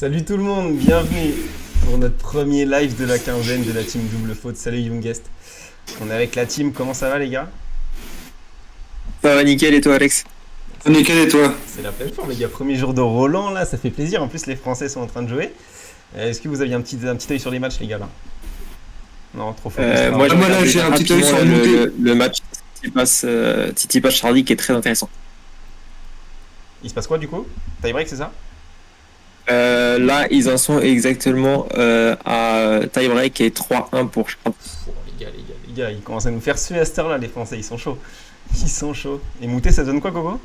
Salut tout le monde, bienvenue pour notre premier live de la quinzaine de la team Double Faute. Salut Youngest. On est avec la team, comment ça va les gars? Ça va nickel et toi Alex? Nickel et toi? C'est la pleine forme les gars, premier jour de Roland là, ça fait plaisir. En plus les Français sont en train de jouer. Est-ce que vous aviez un petit œil sur les matchs les gars là? Non, trop fort. Moi là j'ai un petit œil sur le match Tsitsipas Chardy qui est très intéressant. Il se passe quoi du coup? Tie-break c'est ça? Là ils en sont exactement à tie-break et 3-1 pour Chardy. Oh, les gars, ils commencent à nous faire suer à cette heure là les Français, ils sont chauds. Ils sont chauds. Et Moutet ça donne quoi Coco?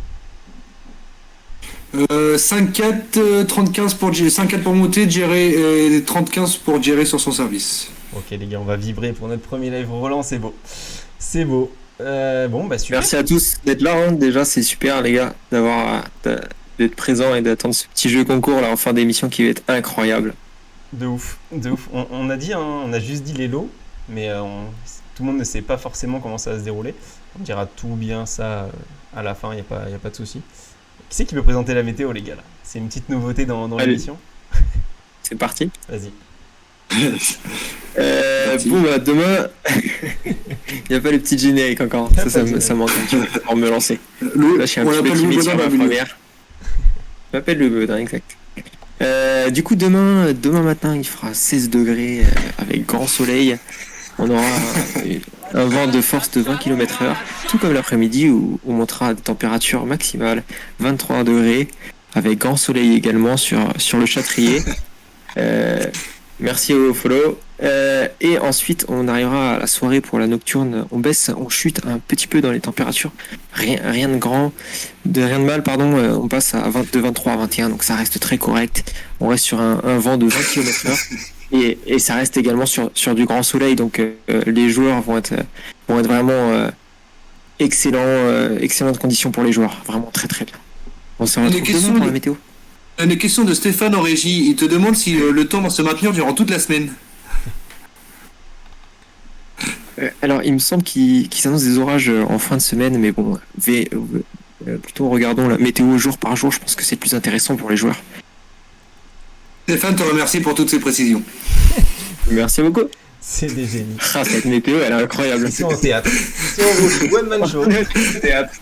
5-4, 30-15 pour 5-4 pour Moutet, Djéré et 30-15 pour Djéré sur son service. Ok les gars, on va vibrer pour notre premier live Roland, c'est beau. C'est beau. Bon bah super. Merci à tous d'être là, hein. Déjà c'est super les gars d'être présents et d'attendre ce petit jeu concours là en fin d'émission qui va être incroyable. De ouf, de ouf. On a dit, hein, on a juste dit les lots, mais tout le monde ne sait pas forcément comment ça va se dérouler. On dira tout bien ça à la fin, il n'y a pas de souci. Qui c'est qui peut présenter la météo les gars là? C'est une petite nouveauté dans l'émission. C'est parti. Vas-y. Bon bah demain il n'y a pas le petit générique encore, ça manque un petit peu pour me lancer. Là je suis un petit peu timide sur la première. Je m'appelle le Beudin, exact. Du coup demain matin il fera 16 degrés avec grand soleil. On aura un vent de force de 20 km/h, tout comme l'après-midi où on montera des températures maximales 23 degrés avec grand soleil également sur le Châtrier. Merci au follow. Et ensuite, on arrivera à la soirée pour la nocturne. On chute un petit peu dans les températures. Rien de mal, pardon. On passe de 23 à 21, donc ça reste très correct. On reste sur un vent de 20 km/h. Et ça reste également sur du grand soleil, donc les joueurs vont être vraiment excellentes conditions pour les joueurs. Vraiment très très bien. On se retrouve demain pour la météo. Une question de Stéphane en régie. Il te demande si le temps va se maintenir durant toute la semaine. Alors, il me semble qu'il s'annonce des orages en fin de semaine, mais bon, plutôt regardons la météo jour par jour. Je pense que c'est plus intéressant pour les joueurs. Stéphane te remercie pour toutes ces précisions. Merci beaucoup. C'est des génies. Ah, cette météo, elle est incroyable. Ils sont en théâtre. Ils sont en one man show. Théâtre.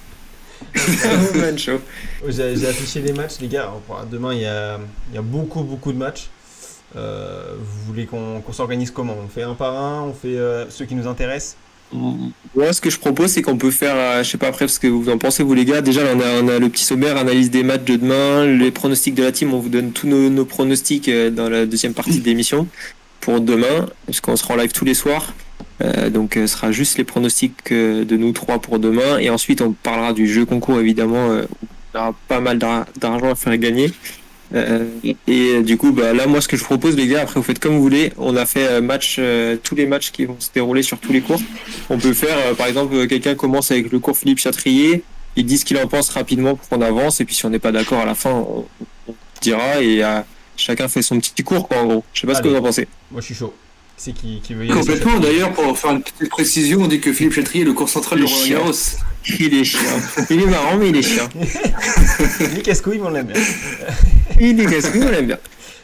One man show. J'ai affiché les matchs, les gars. Demain, il y a beaucoup de matchs. Vous voulez qu'on s'organise comment? On fait un par un? On fait ceux qui nous intéressent? Moi, ce que je propose, c'est qu'on peut faire, je sais pas après ce que vous en pensez, vous les gars. Déjà, là, on a le petit sommaire, analyse des matchs de demain, les pronostics de la team. On vous donne tous nos pronostics dans la deuxième partie de l'émission pour demain, puisqu'on sera en live tous les soirs. Donc, ce sera juste les pronostics de nous trois pour demain. Et ensuite, on parlera du jeu concours, évidemment. Où il y aura pas mal d'argent à faire gagner. Et du coup, bah, là, moi, ce que je propose, les gars, après, vous faites comme vous voulez. On a fait tous les matchs qui vont se dérouler sur tous les cours. On peut faire, par exemple, quelqu'un commence avec le cours Philippe Châtrier. Il dit ce qu'il en pense rapidement pour qu'on avance. Et puis, si on n'est pas d'accord à la fin, on dira. Et chacun fait son petit cours, quoi, en gros. Je sais pas ce que vous en pensez. Moi, je suis chaud. C'est qui veut y aller? Complètement, d'ailleurs, pour faire une petite précision, on dit que Philippe Châtrier est le cours central de Roland Garros. Il est chiant. Il est marrant, mais il est chiant. Il est casse-couille, mais on l'aime bien. Il est casse-couille, on l'aime bien.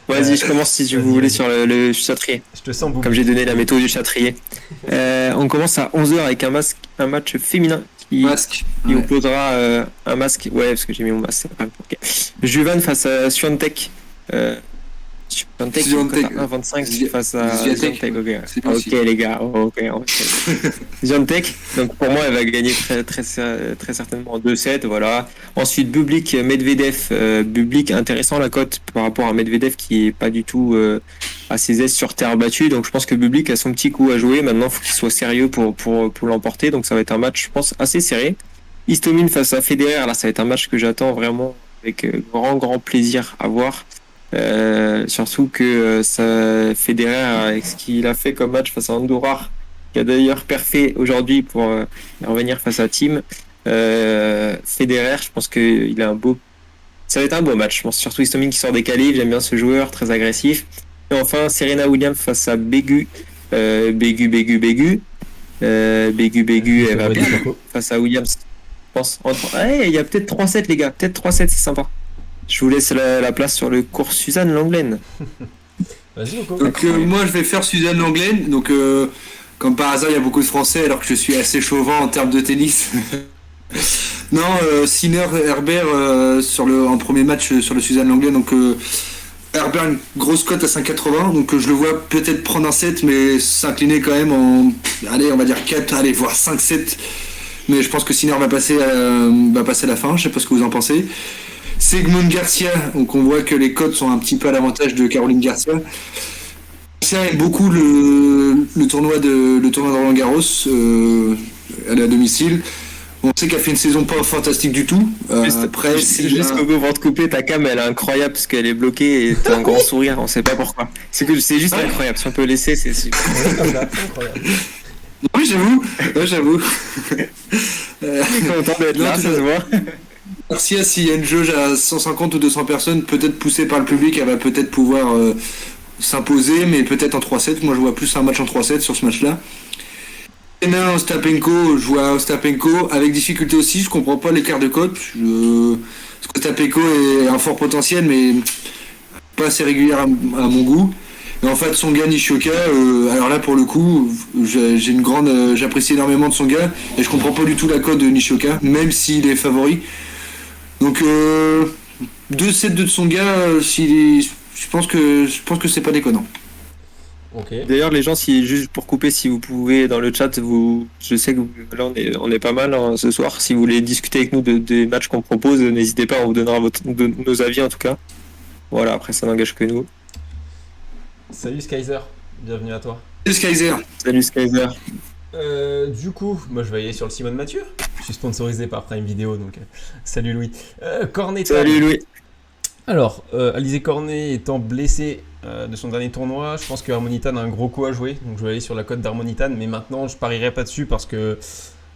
Vas-y, je commence si vous voulez sur le Châtrier. Je te sens beaucoup. Comme j'ai donné la météo du Châtrier. On commence à 11h avec un match féminin qui opposera un masque. Ouais, parce que j'ai mis mon masque. Okay. Juvan face à Swiatek. Swiatek 1,25 face à Swiatek. Ok les gars, ok. Swiatek, donc pour moi elle va gagner très certainement en 2-7, voilà. Ensuite Bublik Medvedev, Bublik intéressant la cote par rapport à Medvedev qui est pas du tout à ses aises sur terre battue, donc je pense que Bublik a son petit coup à jouer. Maintenant il faut qu'il soit sérieux pour l'emporter, donc ça va être un match je pense assez serré. Istomin face à Federer, là ça va être un match que j'attends vraiment avec grand plaisir à voir. Surtout que Federer avec ce qu'il a fait comme match face à Andorra, qui a d'ailleurs perfait aujourd'hui pour revenir face à Thiem. Federer, je pense que ça va être un beau match. Je pense surtout Istomin qui sort des qualifs, j'aime bien ce joueur très agressif. Et enfin Serena Williams face à Begu. Begu, elle va bien face à Williams. Je pense. Il y a peut-être 3-7 les gars, peut-être 3-7, c'est sympa. Je vous laisse la place sur le cours Suzanne Lenglen. Vas-y, Coco. Donc moi je vais faire Suzanne Lenglen. Donc comme par hasard il y a beaucoup de Français alors que je suis assez chauvin en termes de tennis. Non, Sinner Herbert en premier match sur le Suzanne Lenglen. Donc Herbert une grosse cote à 5,80. Donc je le vois peut-être prendre un set mais s'incliner quand même en allez on va dire 4, allez voire 5-7. Mais je pense que Sinner va passer à la fin. Je sais pas ce que vous en pensez. Sigmund Garcia, donc on voit que les cotes sont un petit peu à l'avantage de Caroline Garcia. Garcia aime beaucoup le tournoi de Roland Garros, elle est à domicile. On sait qu'elle fait une saison pas fantastique du tout. Après, juste Coco, pour te couper, ta cam elle est incroyable parce qu'elle est bloquée et t'as un grand sourire, on sait pas pourquoi. C'est juste incroyable, si on peut laisser, c'est Incroyable. Oui, j'avoue. content d'être là, ça se voit. Garcia, s'il y a une jauge à 150 ou 200 personnes, peut-être poussée par le public, elle va peut-être pouvoir s'imposer, mais peut-être en 3-7. Moi, je vois plus un match en 3-7 sur ce match-là. Elena Ostapenko, je vois Ostapenko avec difficulté aussi. Je comprends pas l'écart de cote. Parce que Ostapenko est un fort potentiel, mais pas assez régulière à mon goût. Et en fait, Tsonga Nishioka, alors là pour le coup, j'apprécie énormément de Tsonga et je comprends pas du tout la cote de Nishioka, même s'il est favori. Donc 2-7 de Tsonga, je pense que c'est pas déconnant. Ok. D'ailleurs, les gens, juste pour couper, si vous pouvez dans le chat, je sais que là on est pas mal ce soir. Si vous voulez discuter avec nous des matchs qu'on propose, n'hésitez pas, on vous donnera nos avis en tout cas. Voilà, après ça n'engage que nous. Salut Skyzer, bienvenue à toi. Salut Skyzer. Salut Skyzer. Du coup, moi je vais aller sur le Simone Mathieu. Je suis sponsorisé par Prime Video, donc salut Louis. Cornet. Salut Louis. Alors, Alizé Cornet étant blessé de son dernier tournoi, je pense que Harmonitan a un gros coup à jouer. Donc je vais aller sur la cote d'Harmonitan, mais maintenant je parierai pas dessus parce que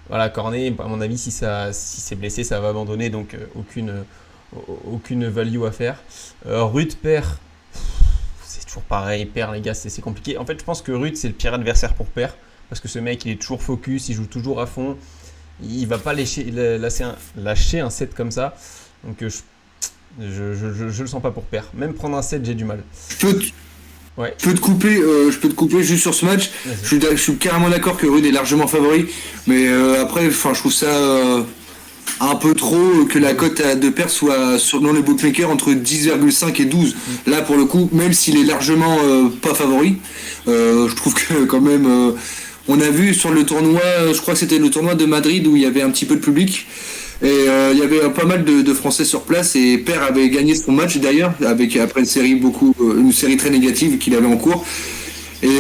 voilà, Cornet, à mon avis, si c'est blessé, ça va abandonner, donc aucune value à faire. Ruth perd. C'est toujours pareil, perd les gars, c'est compliqué. En fait, je pense que Ruth c'est le pire adversaire pour perdre parce que ce mec il est toujours focus, il joue toujours à fond, il va pas lâcher un set comme ça. Donc je le sens pas pour perdre. Même prendre un set, j'ai du mal. Je peux te couper juste sur ce match. Je suis carrément d'accord que Rude est largement favori, mais après, je trouve ça un peu trop que la cote de perte soit dans les bookmakers entre 10,5 et 12. Là, pour le coup, même s'il est largement pas favori, je trouve que quand même, on a vu sur le tournoi, je crois que c'était le tournoi de Madrid où il y avait un petit peu de public. Et il y avait pas mal de Français sur place et Per avait gagné son match d'ailleurs après une série très négative qu'il avait en cours. Et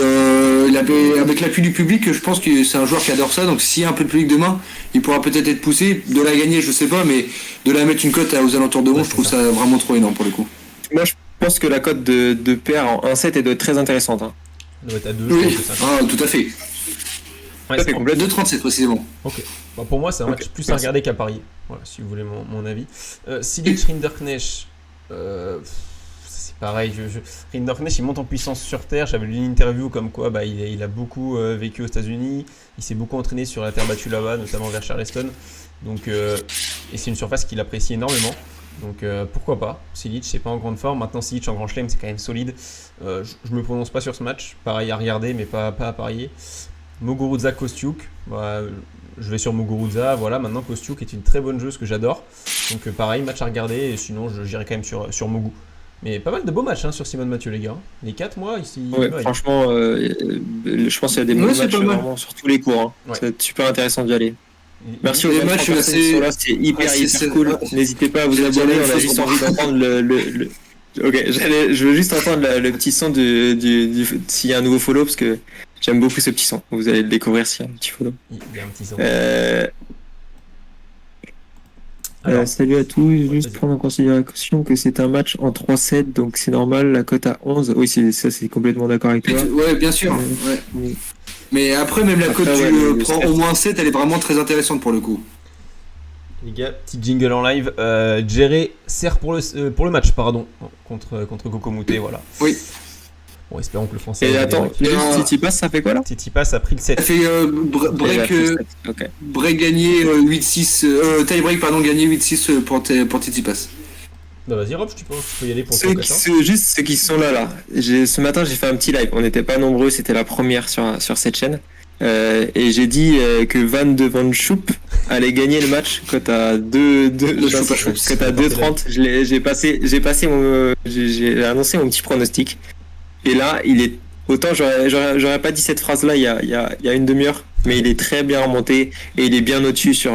avec l'appui du public, je pense que c'est un joueur qui adore ça. Donc s'il y a un peu de public demain, il pourra peut-être être poussé. De la gagner, je sais pas, mais de la mettre une cote aux alentours de 11, je trouve ça vraiment trop énorme pour le coup. Moi, je pense que la cote de Per en 1-7 elle doit être très intéressante. Hein. Elle doit être à 2. Oui, tout à fait. Ouais, c'est complet 2,37 précisément. Ok. Bon, pour moi, c'est un match plus à regarder qu'à parier. Voilà, si vous voulez mon avis. Silic Rinderknecht, c'est pareil. Rinderknecht, il monte en puissance sur terre. J'avais lu une interview comme quoi il a beaucoup vécu aux États-Unis. Il s'est beaucoup entraîné sur la terre battue là-bas, notamment vers Charleston. Donc, et c'est une surface qu'il apprécie énormément. Donc pourquoi pas. Silic, c'est pas en grande forme. Maintenant, Silic en grand chelem, c'est quand même solide. Je me prononce pas sur ce match. Pareil à regarder, mais pas à parier. Muguruza Kostiuk, je vais sur Muguruza, voilà, maintenant Kostiuk est une très bonne joueuse que j'adore, donc pareil, match à regarder, et sinon j'irai quand même sur Mugu. Mais pas mal de beaux matchs sur Simone Mathieu les gars, les 4 mois ici. Ouais, franchement, je pense qu'il y a des bons matchs vraiment sur tous les cours, hein. Ouais. C'est super intéressant d'y aller. Merci aux matchs qui sont là, c'est hyper cool, n'hésitez pas à vous abonner, on a juste envie d'entendre le... Ok, je veux juste entendre le petit son s'il y a un nouveau follow, parce que j'aime beaucoup ce petit son. Vous allez le découvrir s'il y a un petit follow. Il y a un petit son. Salut à tous. Juste prendre en considération que c'est un match en 3-7, donc c'est normal. La cote à 11. Oui, c'est complètement d'accord avec toi. Ouais, bien sûr. Ouais. Mais après, même la cote du prend au moins 7, elle est vraiment très intéressante pour le coup. Les gars, petit jingle en live. Djéré sert pour le match, contre Coco Moutet, voilà. Oui. Bon, espérons que le français. Et attends, Tsitsipas, ça fait quoi là? Tsitsipas a pris le 7. Ça fait break gagné 8-6. Tie break, gagné 8-6 pour Tsitsipas. Bah vas-y Rob, tu peux y aller pour ton Juste ceux qui sont là. Ce matin j'ai fait un petit live, on n'était pas nombreux, c'était la première sur cette chaîne. Et j'ai dit que Van de Van Schoup allait gagner le match quand t'as 2-30. J'ai annoncé mon petit pronostic. Et là, il est autant j'aurais pas dit cette phrase là il y a une demi-heure, mais il est très bien remonté et il est bien au-dessus sur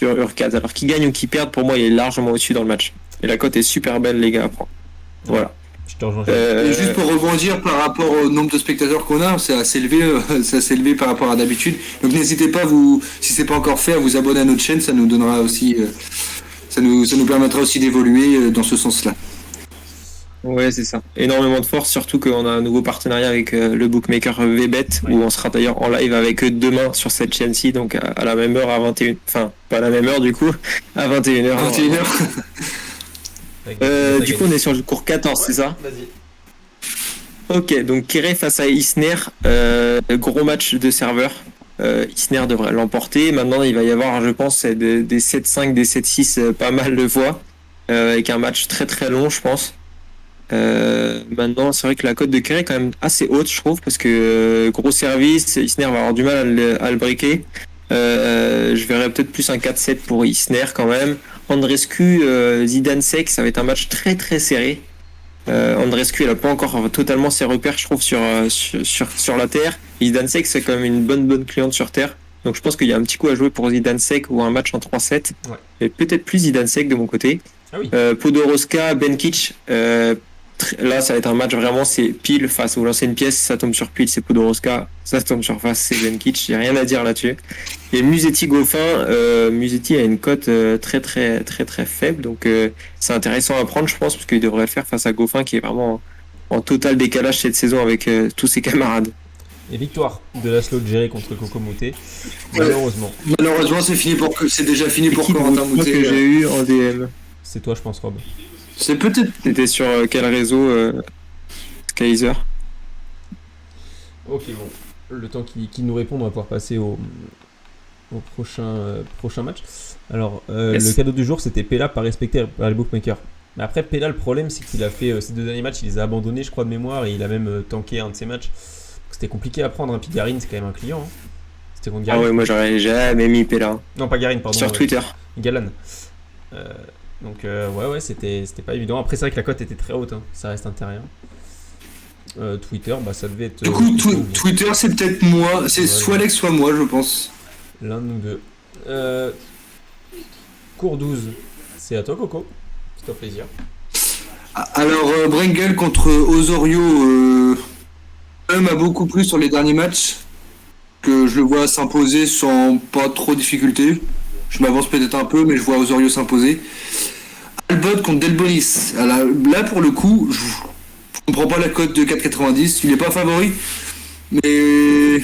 Urquhart. Alors qu'il gagne ou qu'il perde, pour moi, il est largement au-dessus dans le match. Et la cote est super belle, les gars, à prendre. Voilà. Et juste pour rebondir par rapport au nombre de spectateurs qu'on a, c'est assez élevé par rapport à d'habitude. Donc n'hésitez pas, si c'est pas encore fait, à vous abonner à notre chaîne, ça nous donnera aussi, ça nous permettra aussi d'évoluer dans ce sens-là. Ouais, c'est ça. Énormément de force, surtout qu'on a un nouveau partenariat avec le bookmaker VBet, où on sera d'ailleurs en live avec eux demain sur cette chaîne-ci, donc à la même heure, à 21h. Enfin, pas à la même heure du coup, à 21h. 21h. Du coup, on est sur le cours 14, c'est ça ? Vas-y. Ok, donc Kéré face à Isner, gros match de serveur. Isner devrait l'emporter. Maintenant, il va y avoir, je pense, des 7-5, des 7-6, pas mal de fois, avec un match très très long, je pense. Maintenant, c'est vrai que la cote de Kéré est quand même assez haute, je trouve, parce que gros service, Isner va avoir du mal à le briquer. Je verrais peut-être plus un 4-7 pour Isner quand même. Andreescu, Zidane Sek, ça va être un match très très serré. Andreescu, il a pas encore totalement ses repères, je trouve, sur la terre. Zidane Sek, c'est quand même une bonne cliente sur terre. Donc je pense qu'il y a un petit coup à jouer pour Zidane Sek ou un match en 3-7. Ouais. Et peut-être plus Zidane Sek de mon côté. Ah oui. Podoroska, Benkic, là ça va être un match vraiment, c'est pile face. Vous lancez une pièce, ça tombe sur pile, c'est Podoroska. Ça tombe sur face, c'est Benkic. J'ai rien à dire là-dessus. Et Musetti-Goffin, Musetti a une cote très très très très faible. Donc c'est intéressant à prendre, je pense, parce qu'il devrait le faire face à Goffin qui est vraiment en total décalage cette saison avec tous ses camarades. Et victoire de Laszlo Djere contre Coco Moutet, malheureusement. Malheureusement, c'est déjà fini pour Corentin Moutet. Que j'ai eu en DM. C'est toi, je pense, Rob. C'est peut-être. C'était sur quel réseau Kaiser. Ok, bon. Le temps qu'il nous réponde, on va pouvoir passer au prochain match. Alors, yes. Le cadeau du jour, c'était Pella pas respecté par les bookmakers. Mais après, Pella, le problème, c'est qu'il a fait ses 2 derniers matchs, il les a abandonnés, je crois, de mémoire, et il a même tanké un de ses matchs. Donc, c'était compliqué à prendre. Puis Garin, c'est quand même un client. Hein. C'était contre Garin. Ah ouais, moi, j'aurais jamais mis Pella. Non, pas Garin, pardon. Sur Twitter. Galan. Donc, ouais, c'était pas évident. Après, c'est vrai que la cote était très haute. Hein. Ça reste intérieur. Twitter, bah ça devait être. Du coup, Twitter, c'est peut-être moi. C'est soit Alex, soit moi, je pense. L'un de nous deux. Cours 12, c'est à toi, Coco. C'est un plaisir. Alors, Brengel contre Osorio m'a beaucoup plu sur les derniers matchs. Que je le vois s'imposer sans pas trop de difficultés. Je m'avance peut-être un peu, mais je vois Osorio s'imposer. Albot contre Delbonis. Alors, là, pour le coup, je comprends pas la cote de 4,90. Il n'est pas favori, mais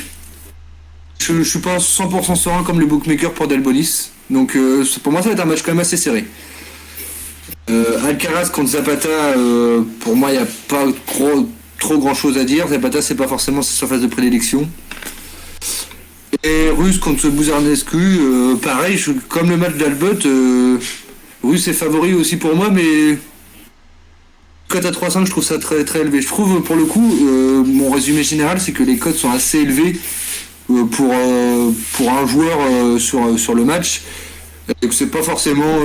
je suis pas 100% serein comme le bookmaker pour Delbonis. Donc pour moi, ça va être un match quand même assez serré. Alcaraz contre Zapata, pour moi, il n'y a pas trop grand chose à dire. Zapata, c'est pas forcément sa surface de prédilection. Et Russe contre Buzarnescu, pareil, comme le match d'Albot, Russe est favori aussi pour moi, mais cote à 3,5, je trouve ça très très élevé. Je trouve pour le coup, mon résumé général, c'est que les cotes sont assez élevées pour un joueur sur le match. Et que c'est pas forcément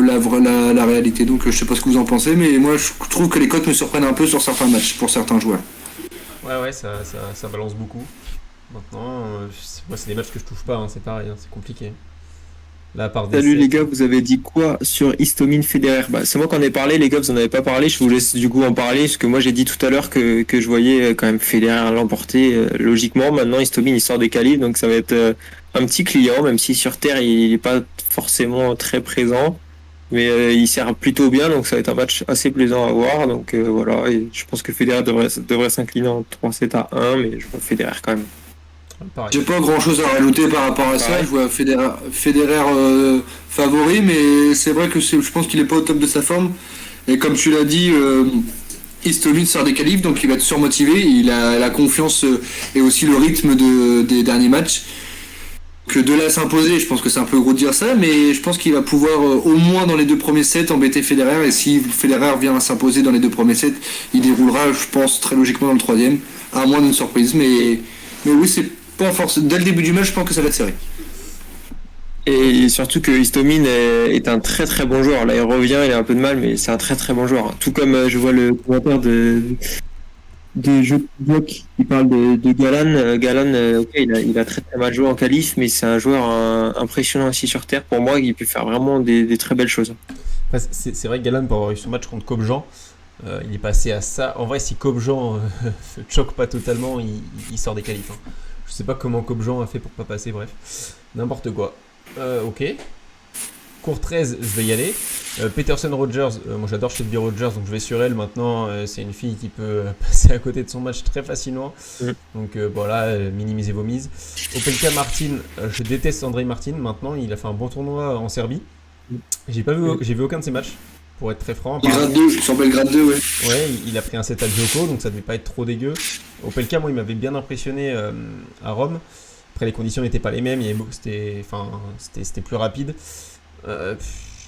la réalité. Donc je sais pas ce que vous en pensez, mais moi je trouve que les cotes me surprennent un peu sur certains matchs pour certains joueurs. Ouais, ça balance beaucoup. Maintenant, moi c'est des matchs que je touche pas, hein, c'est pareil, hein, c'est compliqué. Là, salut les gars, vous avez dit quoi sur Istomin Federer? Bah, c'est moi qui en ai parlé, les gars, vous en avez pas parlé, je vous laisse du coup en parler, parce que moi j'ai dit tout à l'heure que je voyais quand même Federer l'emporter logiquement. Maintenant Istomin il sort des qualifs, donc ça va être un petit client, même si sur terre il n'est pas forcément très présent, mais il sert plutôt bien, donc ça va être un match assez plaisant à voir. Donc voilà, et je pense que Federer devrait s'incliner en 3-7 à 1, mais je vois Federer quand même. Pareil. J'ai pas grand chose à rajouter par rapport à ça. Je vois Federer favori, mais c'est vrai que je pense qu'il est pas au top de sa forme. Et comme tu l'as dit, Istomin sort des qualifs, donc il va être surmotivé. Il a la confiance et aussi le rythme des derniers matchs. Que de là s'imposer, je pense que c'est un peu gros de dire ça, mais je pense qu'il va pouvoir au moins dans les 2 premiers sets embêter Federer, et si Federer vient à s'imposer dans les 2 premiers sets, il déroulera, je pense, très logiquement dans le 3e, à moins d'une surprise, mais oui, c'est pas forcément. Dès le début du match, je pense que ça va être serré. Et surtout que Istomin est un très très bon joueur. Là, il revient, il a un peu de mal, mais c'est un très très bon joueur. Tout comme je vois le commentaire de jeux bloc qui parle de Galan. Galan, ok, il a très très mal joué en qualif, mais c'est un joueur impressionnant aussi sur terre. Pour moi, il peut faire vraiment des très belles choses. Après, c'est vrai que Galan, pour avoir eu son match contre Kobjan, il est passé à ça. En vrai, si Kobjan ne choque pas totalement, il sort des qualifs. Hein. Je sais pas comment Kobjan a fait pour pas passer, bref. N'importe quoi. Ok. Cours 13, je vais y aller. Peterson-Rogers, moi j'adore Shelby Rogers, donc je vais sur elle. Maintenant, c'est une fille qui peut passer à côté de son match très facilement. Donc voilà, minimisez vos mises. Opelka Martin, je déteste Andrei Martin. Maintenant, il a fait un bon tournoi en Serbie. J'ai vu aucun de ses matchs, pour être très franc. Grade 2, sur Belgrade 2, ouais. Ouais, il a pris un set à Djoko, donc ça devait pas être trop dégueu. Opelka, moi, il m'avait bien impressionné à Rome. Après, les conditions n'étaient pas les mêmes, c'était plus rapide.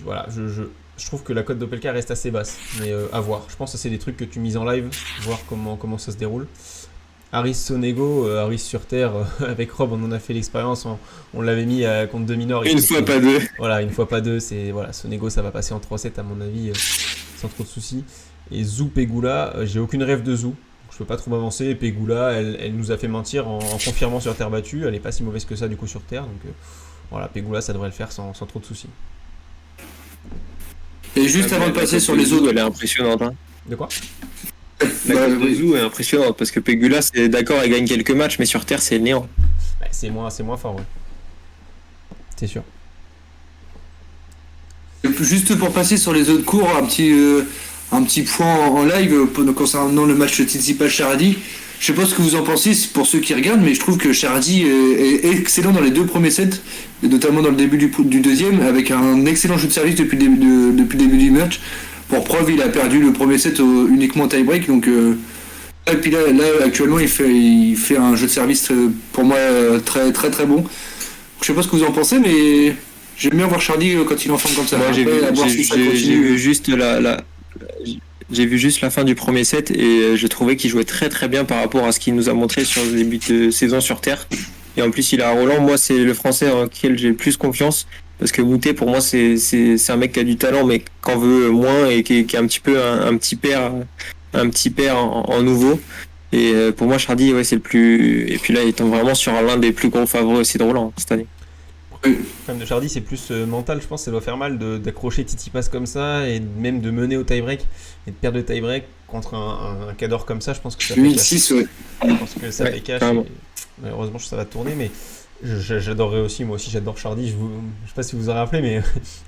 Voilà, je trouve que la cote d'Opelka reste assez basse, mais à voir. Je pense que c'est des trucs que tu mises en live, voir comment ça se déroule. Harris Sonego, Harris sur terre, avec Rob, on en a fait l'expérience, on l'avait mis contre 2 mineurs. Une fois pas 2. Voilà, une fois pas 2, voilà, Sonego ça va passer en 3-7 à mon avis, sans trop de soucis. Et Zou Pegula, j'ai aucune rêve de Zou. Je peux pas trop m'avancer. Pegula, elle nous a fait mentir en confirmant sur terre battue. Elle est pas si mauvaise que ça du coup sur terre. Donc voilà, Pegula, ça devrait le faire sans trop de soucis. Et juste avant de passer sur les autres, elle est impressionnante. Hein. De quoi? La cote de Zou est impressionnante parce que Pegula, c'est d'accord, elle gagne quelques matchs, mais sur terre, c'est néant. Bah, c'est moins fort, ouais. C'est sûr. Juste pour passer sur les autres cours, un petit point en live concernant le match Tsitsipas-Chardy. Je sais pas ce que vous en pensez pour ceux qui regardent, mais je trouve que Chardy est excellent dans les 2 premiers sets, et notamment dans le début du deuxième, avec un excellent jeu de service depuis le début du match. Pour preuve, il a perdu le premier set uniquement tie-break, donc et puis là actuellement il fait un jeu de service pour moi très très très bon. Je sais pas ce que vous en pensez, mais j'aime bien voir Chardy quand il est en forme comme ça. Moi, j'ai vu juste j'ai vu juste la fin du premier set et je trouvais qu'il jouait très très bien par rapport à ce qu'il nous a montré sur le début de saison sur terre. Et en plus, il a Roland. Moi, c'est le français en lequel j'ai le plus confiance. Parce que Moutet, pour moi, c'est un mec qui a du talent, mais qu'en veut moins et qui est un petit peu un petit père en nouveau. Et pour moi, Chardy, ouais, c'est le plus. Et puis là, il tombe vraiment sur l'un des plus gros favoris aussi de Roland cette année. Le problème de Chardy, c'est plus mental, je pense. Ça doit faire mal d'accrocher Tsitsipas comme ça et même de mener au tie-break et de perdre le tie-break contre un cador comme ça. Je pense que ça fait cash. Ouais. Je pense que ça fait cash. Malheureusement, ça va tourner, mais j'adorerais aussi. Moi aussi, j'adore Chardy. Je sais pas si vous vous en rappelez, mais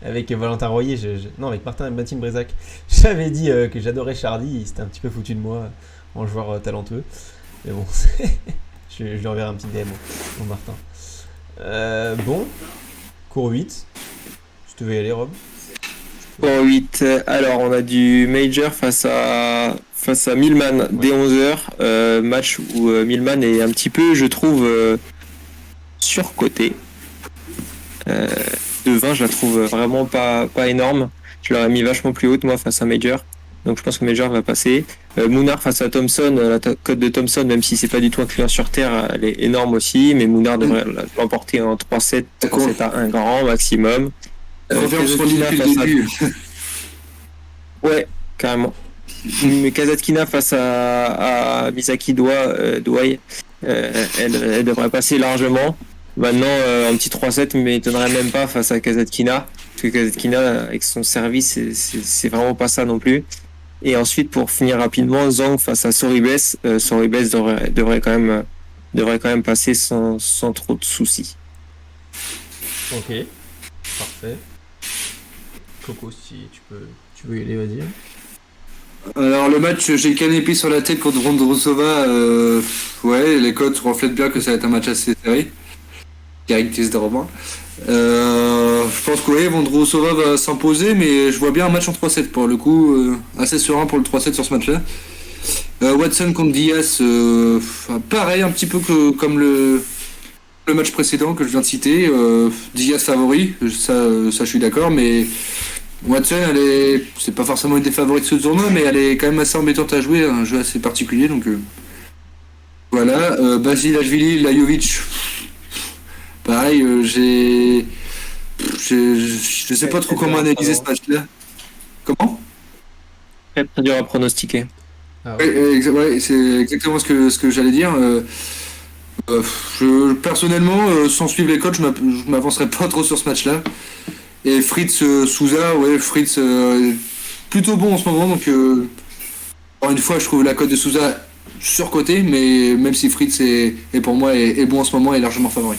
avec Valentin Royer, non, avec Martin Brezac, j'avais dit que j'adorais Chardy. Il s'était un petit peu foutu de moi en joueur talentueux. Mais bon, je lui enverrai un petit DM au Martin. Bon, cours 8. Je te vais y aller, Rob. Cours 8. Alors, on a du Major face à Millman dès 11h. Match où Millman est un petit peu, je trouve, surcoté. De 20, je la trouve vraiment pas énorme. Je l'aurais mis vachement plus haute, moi, face à Major. Donc je pense que Major va passer. Mounard face à Thompson, la cote de Thompson, même si c'est pas du tout un client sur terre, elle est énorme aussi, mais Mounard devrait l'emporter en 3-7, 3-7 à 1 grand maximum. Ouais, carrément. Mais Kasatkina face à Misaki Douai, elle devrait passer largement. Maintenant, un petit 3-7 ne m'étonnerait même pas face à Kasatkina, parce que Kasatkina, avec son service, c'est vraiment pas ça non plus. Et ensuite, pour finir rapidement, Zhang face à Sorribes. Sorribes devrait quand même passer sans trop de soucis. Ok, parfait. Coco, si tu veux y aller, vas-y. Alors le match, j'ai le canapé sur la tête contre Vondrousova. Ouais, les codes reflètent bien que ça va être un match assez serré. Caractérise de Robin. Je pense que oui, Vondrousova va s'imposer, mais je vois bien un match en 3-7 pour le coup, assez serein pour le 3-7 sur ce match-là. Watson contre Diaz, pareil, un petit peu comme le le match précédent que je viens de citer. Diaz favori, ça je suis d'accord, mais Watson, c'est pas forcément une des favoris de ce tournoi, mais elle est quand même assez embêtante à jouer, un jeu assez particulier, donc voilà. Basilashvili, Lajovic, pareil, je sais pas trop comment analyser ce match-là. Comment? Très dur à pronostiquer. Ouais, c'est exactement ce que j'allais dire. Personnellement, sans suivre les coachs, je m'avancerai pas trop sur ce match-là. Et Fritz Souza, Fritz plutôt bon en ce moment, donc encore une fois, je trouve la cote de Souza surcotée, mais même si Fritz est pour moi est bon en ce moment et largement favori.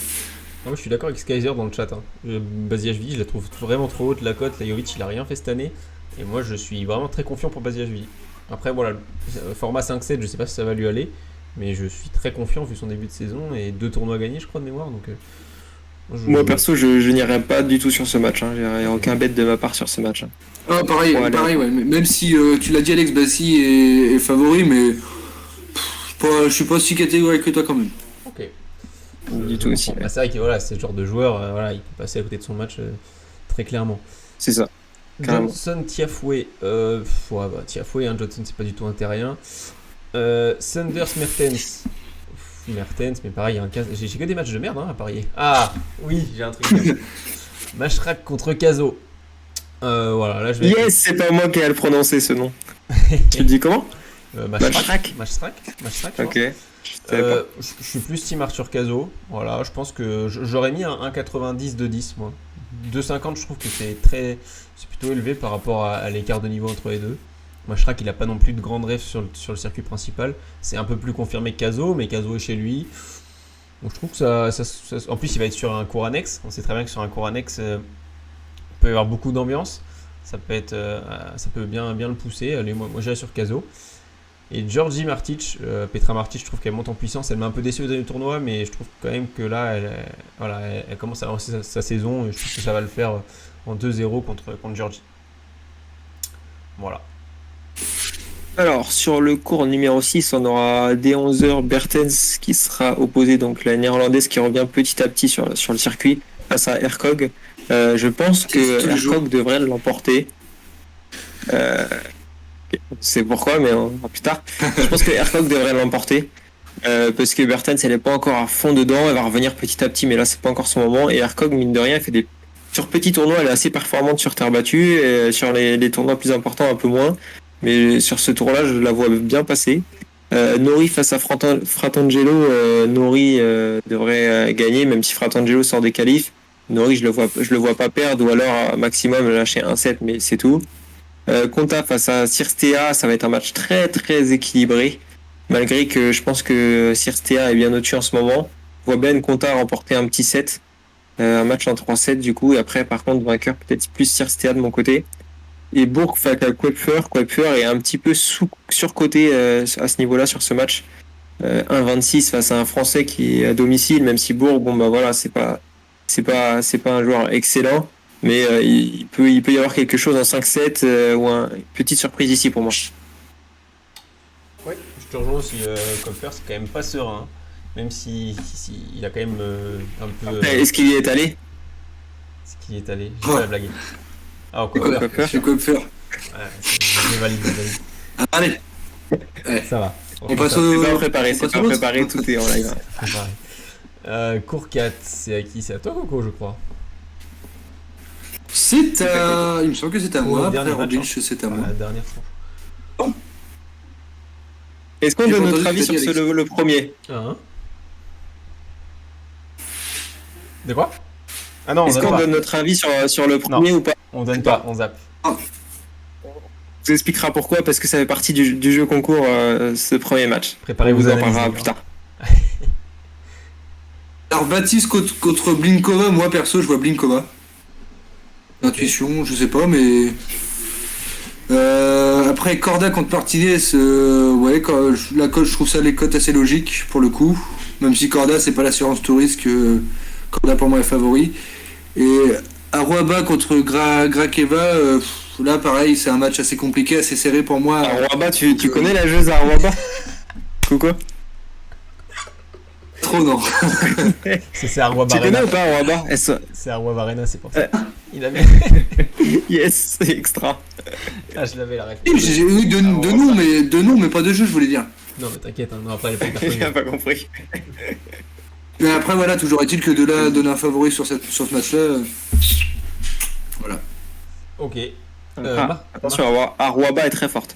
Moi, je suis d'accord avec Skyzer dans le chat. Basilashvili, je la trouve vraiment trop haute la cote. Lajovic, il a rien fait cette année. Et moi, je suis vraiment très confiant pour Basilashvili. Après, voilà, format 5-7, je sais pas si ça va lui aller. Mais je suis très confiant vu son début de saison et 2 tournois gagnés, je crois, de mémoire. Donc, moi, perso, je n'irai pas du tout sur ce match. Il n'y a aucun bet de ma part sur ce match. Ah, pareil, ouais. Même si tu l'as dit, Alex, Bassi est favori, mais je suis pas aussi catégorique que toi quand même. Ok. Du tout aussi. C'est vrai que c'est ce genre de joueur, il peut passer à côté de son match très clairement. C'est ça. Johnson, Tiafoué. Tiafoué, Johnson, c'est pas du tout un terrien. Sanders, Mertens. Mertens, mais pareil, il y a un cas. J'ai que des matchs de merde à parier. Ah, oui, j'ai un truc. Mashrak contre Caso. Voilà, là je vais. Yes, c'est pas moi qui ai à le prononcer ce nom. Tu le dis comment? Mashrak. Ok. Je suis plus team Arthur Caso. Voilà, je pense que j'aurais mis un 1,90 de 10 moi. 2,50 je trouve que c'est plutôt élevé par rapport à l'écart de niveau entre les deux. Mashrak, il n'a pas non plus de grande rêve sur le circuit principal. C'est un peu plus confirmé que Caso, mais Caso est chez lui. Donc je trouve que ça en plus, il va être sur un cours annexe. On sait très bien que sur un cours annexe, il peut y avoir beaucoup d'ambiance. Ça peut bien le pousser. Allez, moi j'irai sur Caso. Et Georgie Martic, Petra Martic, je trouve qu'elle monte en puissance. Elle m'a un peu déçu au dernier tournoi, mais je trouve quand même que là, elle commence à lancer sa saison. Et je pense que ça va le faire en 2-0 contre Georgie. Voilà. Alors, sur le cours numéro 6, on aura dès 11h Bertens qui sera opposé, donc la néerlandaise qui revient petit à petit sur le circuit face à Hercog. Je pense que Hercog devrait l'emporter. C'est pourquoi, mais on verra plus tard. Je pense que Hercog devrait l'emporter. Parce que Bertens, elle n'est pas encore à fond dedans. Elle va revenir petit à petit, mais là, c'est pas encore son moment. Et Hercog, mine de rien, elle fait sur petits tournois, elle est assez performante sur terre battue. Et sur les tournois plus importants, un peu moins. Mais sur ce tour-là, je la vois bien passer. Nori face à Fratangelo, Nori devrait gagner, même si Fratangelo sort des qualifs. Nori, je le vois pas perdre, ou alors maximum lâcher 1-7, mais c'est tout. Konta face à Cirstea, ça va être un match très très équilibré, malgré que je pense que Cirstea est bien au-dessus en ce moment. Je vois bien Konta remporter un petit set, un match en 3-7 du coup, et après par contre vainqueur peut-être plus Cirstea de mon côté. Et Bourg face à Koepfer est un petit peu surcoté à ce niveau-là sur ce match. 1,26 face à un Français qui est à domicile, même si Bourg, c'est pas un joueur excellent, mais il peut y avoir quelque chose en 5-7 ou une petite surprise ici pour moi. Ouais, je te rejoins aussi. Koepfer, c'est quand même pas serein, même si il a quand même un peu. Est-ce qu'il y est allé? J'ai pas la blague. Ah, Koepfer. C'est Koepfer. Ouais, je valide. Allez. Ouais. Ça va. On passe c'est pas préparé, tout est en live. Cours 4, c'est à qui? C'est à toi, Coco, je crois. Il me semble que c'est à moi. Après, c'est à moi. La dernière fois. Est-ce qu'on donne notre avis sur le premier? De quoi? Ah non, est-ce qu'on donne notre avis sur le premier ou pas? On donne pas, on zappe. On vous expliquera pourquoi, parce que ça fait partie du jeu concours, ce premier match. Préparez-vous, on en parlera plus tard. Alors Baptiste contre Blinkova, moi perso je vois Blinkova. Intuition, je sais pas, mais après Corda contre Martinez, je trouve ça les cotes assez logiques pour le coup. Même si Corda c'est pas l'assurance tout risque, Corda pour moi est favori. Et Aruaba contre Grakeva, là pareil c'est un match assez compliqué, assez serré pour moi. Aruaba, tu connais la joueuse Aruaba? Coucou. trop, non. C'est Arwa Tu Barena. connais ou pas Arwa? C'est Arwa Barena, c'est pour ça. Il avait. Yes, c'est extra. Ah, je l'avais la réponse. J'ai eu de nom, mais pas de jeu, je voulais dire. Non, mais t'inquiète, non, après, elle est pas Il a pas compris. Mais après, voilà, toujours est-il que de là donner un favori sur ce match-là. Voilà. Ok. Attention, Arwaba est très forte.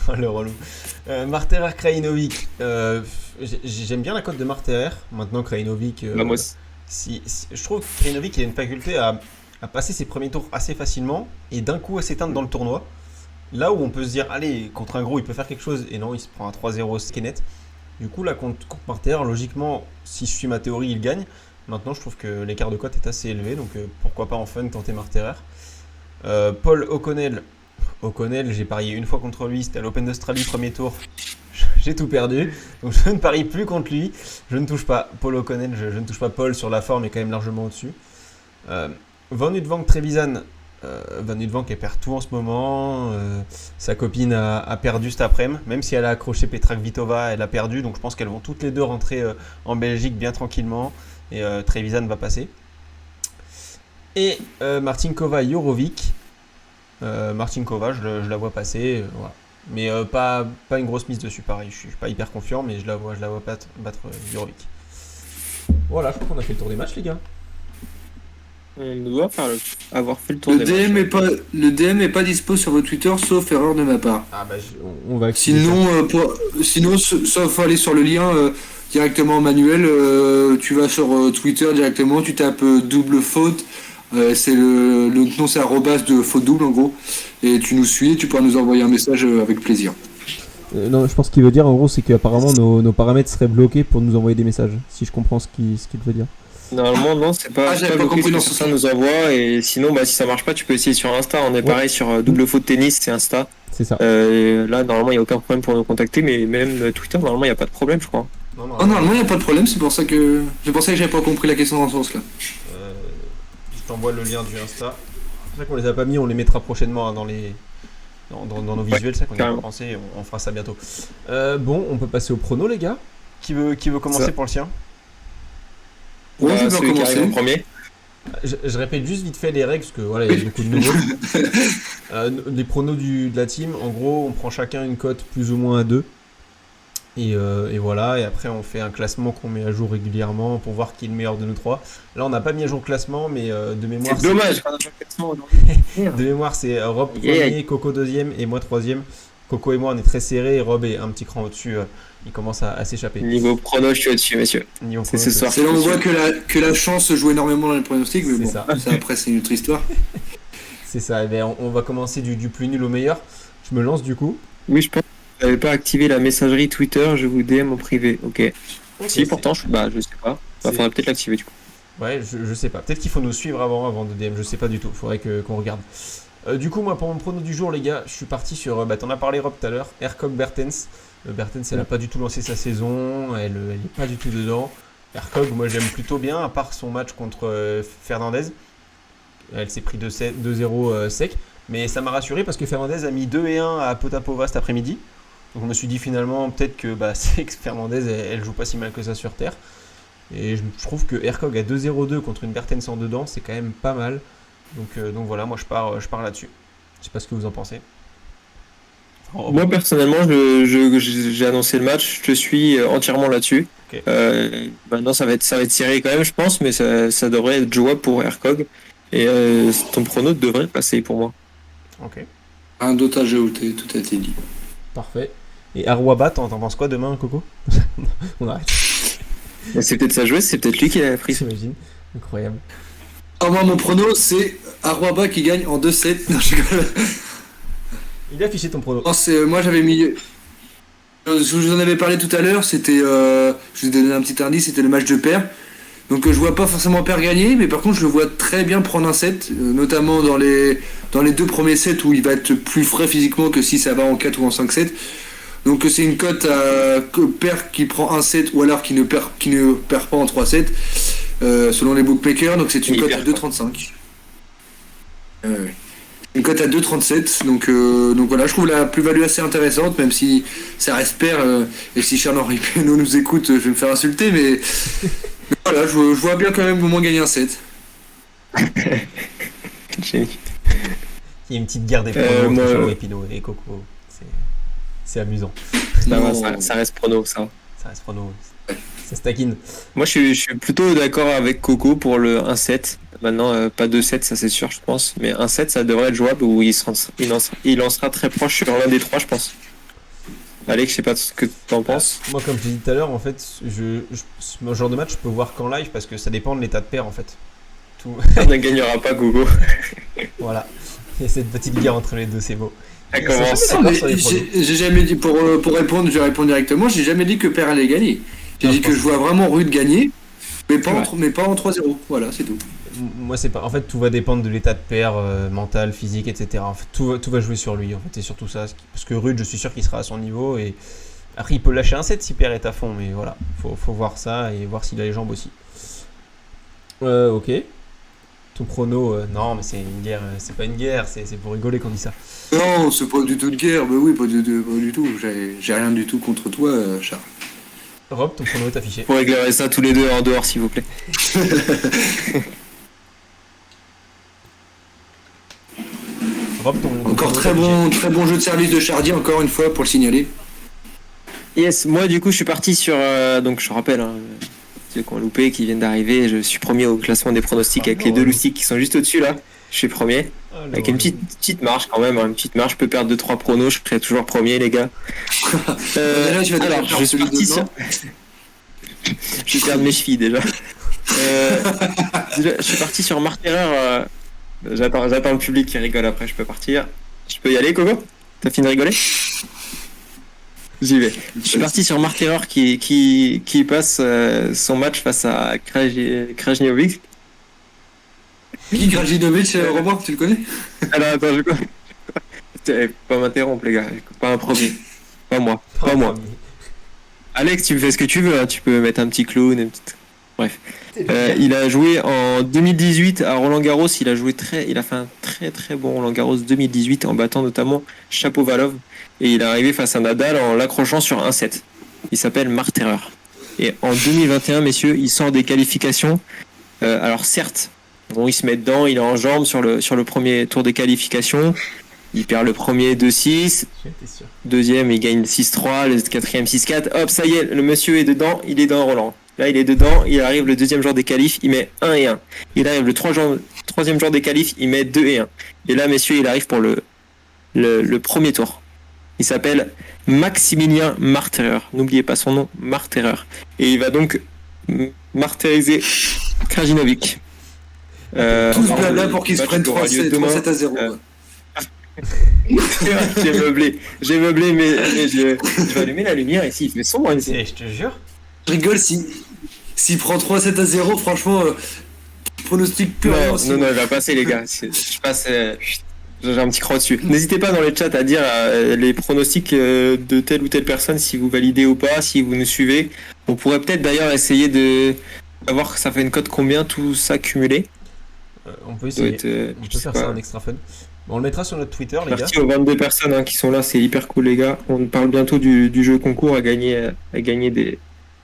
Oh, le relou. Marterer Krajinovic. J'aime bien la cote de Marterer. Maintenant, Krajinovic. Vamos. Je trouve que Krajinovic il a une faculté à passer ses premiers tours assez facilement et d'un coup à s'éteindre dans le tournoi. Là où on peut se dire, allez, contre un gros, il peut faire quelque chose. Et non, il se prend un 3-0 skenet. Du coup, là, contre Marterer, logiquement, si je suis ma théorie, il gagne. Maintenant, je trouve que l'écart de cote est assez élevé. Donc, pourquoi pas en fun tenter Marterer. Paul O'Connell. O'Connell, j'ai parié une fois contre lui, c'était à l'Open d'Australie, premier tour. J'ai tout perdu, donc je ne parie plus contre lui. Je ne touche pas Paul O'Connell, je ne touche pas Paul sur la forme, il est quand même largement au-dessus. Van Uytvanck Trevisan. Van Uytvanck elle perd tout en ce moment. Sa copine a perdu cet après-midi, même si elle a accroché Petra Kvitova, elle a perdu, donc je pense qu'elles vont toutes les deux rentrer en Belgique bien tranquillement. Et Trevisan va passer. Et Martinkova Jorovic. Martinkova, je la vois passer, voilà. Mais pas une grosse mise dessus, pareil. Je suis pas hyper confiant, mais je la vois battre Jorovic. Voilà, je crois qu'on a fait le tour des matchs, les gars. On doit avoir fait le tour des matchs. Le DM est pas dispo sur votre Twitter, sauf erreur de ma part. Ah bah, on va sinon, sauf aller sur le lien directement manuel, tu vas sur Twitter directement, tu tapes double faute. C'est le nom, c'est arrobas de faute double en gros, et tu nous suis et tu pourras nous envoyer un message avec plaisir. Non, je pense qu'il veut dire en gros, c'est qu'apparemment nos paramètres seraient bloqués pour nous envoyer des messages, si je comprends ce qu'il veut dire. Normalement, non, c'est pas. J'avais pas compris dans ce sens. Ça nous envoie, et sinon, si ça marche pas, tu peux essayer sur Insta. On est pareil sur double faute tennis, c'est Insta. C'est ça. Là, normalement, il n'y a aucun problème pour nous contacter, mais même Twitter, normalement, il n'y a pas de problème, je crois. Normalement, il n'y a pas de problème, c'est pour ça que j'avais pas compris la question dans ce sens-là. Je t'envoie le lien du Insta. C'est vrai qu'on les a pas mis, on les mettra prochainement dans nos visuels, c'est ça qu'on y a pas pensé, on fera ça bientôt. Bon, on peut passer au prono, les gars. Qui veut commencer ça pour le sien? Ouais, je peux commencer en premier. Je répète juste vite fait les règles, parce que voilà, il y a beaucoup de nouveaux. Les pronos de la team, en gros, on prend chacun une cote plus ou moins à 2. Et voilà, et après on fait un classement qu'on met à jour régulièrement pour voir qui est le meilleur de nous trois. Là on n'a pas mis à jour le classement, mais de mémoire c'est dommage qu'on a pas le classement de mémoire c'est Rob premier, Coco deuxième et moi troisième. Coco et moi on est très serrés et Rob est un petit cran au-dessus, il commence à s'échapper. Niveau prono je suis au-dessus messieurs. C'est ce soir. C'est là on voit que la chance joue énormément dans les pronostics, mais bon, ça après c'est une autre histoire. C'est ça, et bien, on va commencer du plus nul au meilleur. Je me lance du coup. Oui, je pense. Vous n'avez pas activé la messagerie Twitter, je vous DM en privé. Ok. Si, pourtant, je sais pas. Il faudrait peut-être l'activer du coup. Ouais, je sais pas. Peut-être qu'il faut nous suivre avant de DM, je sais pas du tout. Faudrait qu'on regarde. Du coup, moi, pour mon prono du jour, les gars, je suis parti sur. T'en as parlé, Rob, tout à l'heure. Hercog Bertens. Bertens, elle a pas du tout lancé sa saison. Elle est pas du tout dedans. Hercog, moi, j'aime plutôt bien, à part son match contre Fernandez. Elle s'est pris 2-0 sec. Mais ça m'a rassuré parce que Fernandez a mis 2-1 à Potapova cet après-midi. Donc je me suis dit finalement peut-être que c'est que Fernandez elle joue pas si mal que ça sur terre. Et je trouve que Hercog à 2-0-2 contre une Bertens en dedans, c'est quand même pas mal. Donc voilà, moi je pars là-dessus. Je sais pas ce que vous en pensez. Moi personnellement, j'ai annoncé le match, je suis entièrement là-dessus. Okay. Maintenant ça va être serré quand même, je pense, mais ça devrait être jouable pour Hercog. Et ton prono devrait passer pour moi. Ok. Un d'autre à ajouter, tout a été dit. Parfait. Et Arwaba, t'en penses quoi demain, Coco? On arrête. C'est peut-être sa joueuse, c'est peut-être lui qui l'a pris. J'imagine. Incroyable. Moi, mon prono, c'est Arwaba qui gagne en 2-7. Non, je rigole. Il a affiché ton prono. Moi, j'avais mis. Je vous en avais parlé tout à l'heure, c'était. Je vous ai donné un petit indice, c'était le match de paire. Donc je vois pas forcément perdre gagner, mais par contre je le vois très bien prendre un set, notamment dans les 2 premiers sets où il va être plus frais physiquement que si ça va en 4 ou en 5 sets. Donc c'est une cote à paire qui prend un set ou alors qui ne perd pas en 3 sets, selon les bookmakers, donc c'est une cote à 2,35. une cote à 2,37. Donc voilà, je trouve la plus-value assez intéressante, même si ça reste pair. Et si Charles-Henri Pénaud nous écoute, je vais me faire insulter, mais voilà, je vois bien quand même au moins gagner un 7. Il y a une petite guerre des pronos entre Charles-Henri Pénaud et Coco. C'est amusant. Ça reste prono, ça. Ça reste prono. Ça se taquine. Moi, je suis plutôt d'accord avec Coco pour le 1-7. Maintenant, pas 2-7, ça c'est sûr, je pense. Mais 1-7, ça devrait être jouable où il en sera très proche sur l'un des trois, je pense. Alex, je sais pas ce que t'en penses. Moi, comme je l'ai dit tout à l'heure, en fait, ce genre de match, je peux voir qu'en live parce que ça dépend de l'état de paire, en fait. On ne gagnera pas, Coco. Voilà. Il y a cette petite guerre entre les deux, c'est beau. Ça commence. J'ai jamais dit, pour répondre, je réponds directement, j'ai jamais dit que Paire allait gagner. J'ai dit que je vois vraiment Rude gagner, mais pas en 3-0. Voilà, c'est tout. Moi, c'est pas. En fait, tout va dépendre de l'état de paire, mental, physique, etc. En fait, tout va jouer sur lui. En fait, c'est surtout ça. Parce que Rude, je suis sûr qu'il sera à son niveau. Et après, il peut lâcher un 7 si Paire est à fond. Mais voilà, faut voir ça et voir s'il a les jambes aussi. Ok. Ton prono, non, mais c'est une guerre. C'est pas une guerre. C'est pour rigoler qu'on dit ça. Non, c'est pas du tout de guerre. Mais oui, pas du tout. J'ai rien du tout contre toi, Charles. Rob, ton prono est affiché. Pour régler ça tous les deux en dehors, s'il vous plaît. Rob, encore très bon jeu de service de Chardy, encore une fois, pour le signaler. Yes, moi du coup, je suis parti sur... donc je rappelle, ceux qui ont loupé, qui viennent d'arriver, je suis premier au classement des pronostics avec les deux loustiques qui sont juste au-dessus là. Je suis premier. Avec une petite marge quand même, une petite marge. Je peux perdre 2-3 pronos, je serai toujours premier, les gars. Alors, je suis parti sur... je vais perdre mes chevilles déjà. Je suis parti sur Martyrer. J'attends le public qui rigole après, je peux partir. Je peux y aller, Coco? T'as fini de rigoler? J'y vais. Je suis parti sur Martyrer qui passe son match face à Krajinovic. Qui Krajinovic, Robert, tu le connais? Alors attends, je connais. Pas m'interrompre, les gars. Pas un premier. Pas moi. Alex, tu me fais ce que tu veux. Hein. Tu peux mettre un petit clown, une petite... Bref. Il a joué en 2018 à Roland-Garros. Il a fait un très très bon Roland-Garros 2018 en battant notamment Shapovalov. Et il est arrivé face à Nadal en l'accrochant sur 1-7. Il s'appelle Martyrer. Et en 2021, messieurs, il sort des qualifications. Alors certes, bon, il se met dedans, il est en jambes sur le premier tour des qualifications. Il perd le premier 2-6. Deuxième, il gagne 6-3. Le quatrième 6-4. Hop, ça y est, le monsieur est dedans. Il est dans Roland. Là, il est dedans. Il arrive le deuxième jour des qualifs. Il met 1 et 1. Il arrive le troisième jour des qualifs. Il met 2 et 1. Et là, messieurs, il arrive pour le premier tour. Il s'appelle Maximilien Martyrer. N'oubliez pas son nom, Martyrer. Et il va donc martyriser Krajinovic. Tout ce blabla pour qu'il se prenne 3-7-0. J'ai meublé, mais je vais allumer la lumière ici. Il fait sombre ici. Je te jure. Je rigole s'il prend 3-7-0, franchement, pronostic plus rien. Non, il va passer, les gars. Je passe. J'ai un petit croc dessus. N'hésitez pas dans les chats à dire les pronostics de telle ou telle personne, si vous validez ou pas, si vous nous suivez. On pourrait peut-être d'ailleurs essayer de savoir que ça fait une cote combien tout ça cumulé. On peut essayer. On peut faire ça en extra fun. Bon, on le mettra sur notre Twitter, les gars. Merci aux 22 personnes qui sont là, c'est hyper cool, les gars. On parle bientôt du jeu concours à gagner de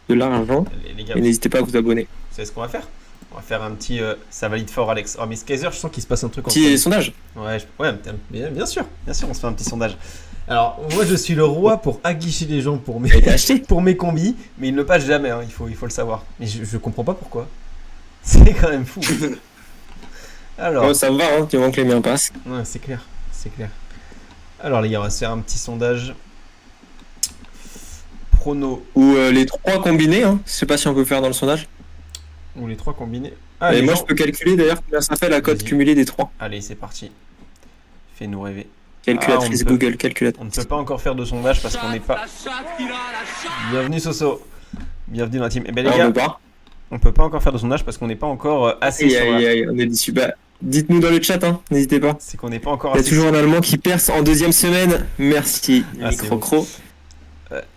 l'argent. Les gars, et n'hésitez pas à vous abonner. Vous savez ce qu'on va faire? On va faire un petit ça valide fort, Alex. Oh, mais Skyzer, je sens qu'il se passe un truc en petit sondage. Ouais, bien sûr, on se fait un petit sondage. Alors, moi, je suis le roi pour aguicher les gens pour mes combis, mais il ne passe jamais, hein, il faut le savoir. Mais je comprends pas pourquoi. C'est quand même fou. Alors, ça me va, hein, tu vois que les miens passent. Ouais, c'est clair. Alors, les gars, on va se faire un petit sondage. Prono. Ou les 3 combinés, hein. Je sais pas si on peut faire dans le sondage. Ou les 3 combinés. Et moi, je peux calculer d'ailleurs combien ça fait la cote cumulée des 3. Allez, c'est parti. Fais-nous rêver. Calculatrice Google, calculatrice. On ne peut pas encore faire de sondage parce qu'on n'est pas. Bienvenue, Soso. Bienvenue dans la team. Eh ben, les gars, on peut pas encore faire de sondage parce qu'on n'est pas encore assez sur on est déçus. Bah, dites-nous dans le chat, hein. N'hésitez pas. C'est qu'on n'est pas encore assez. Il y a toujours un Allemand qui perce en deuxième semaine. Merci, Micro-Cro.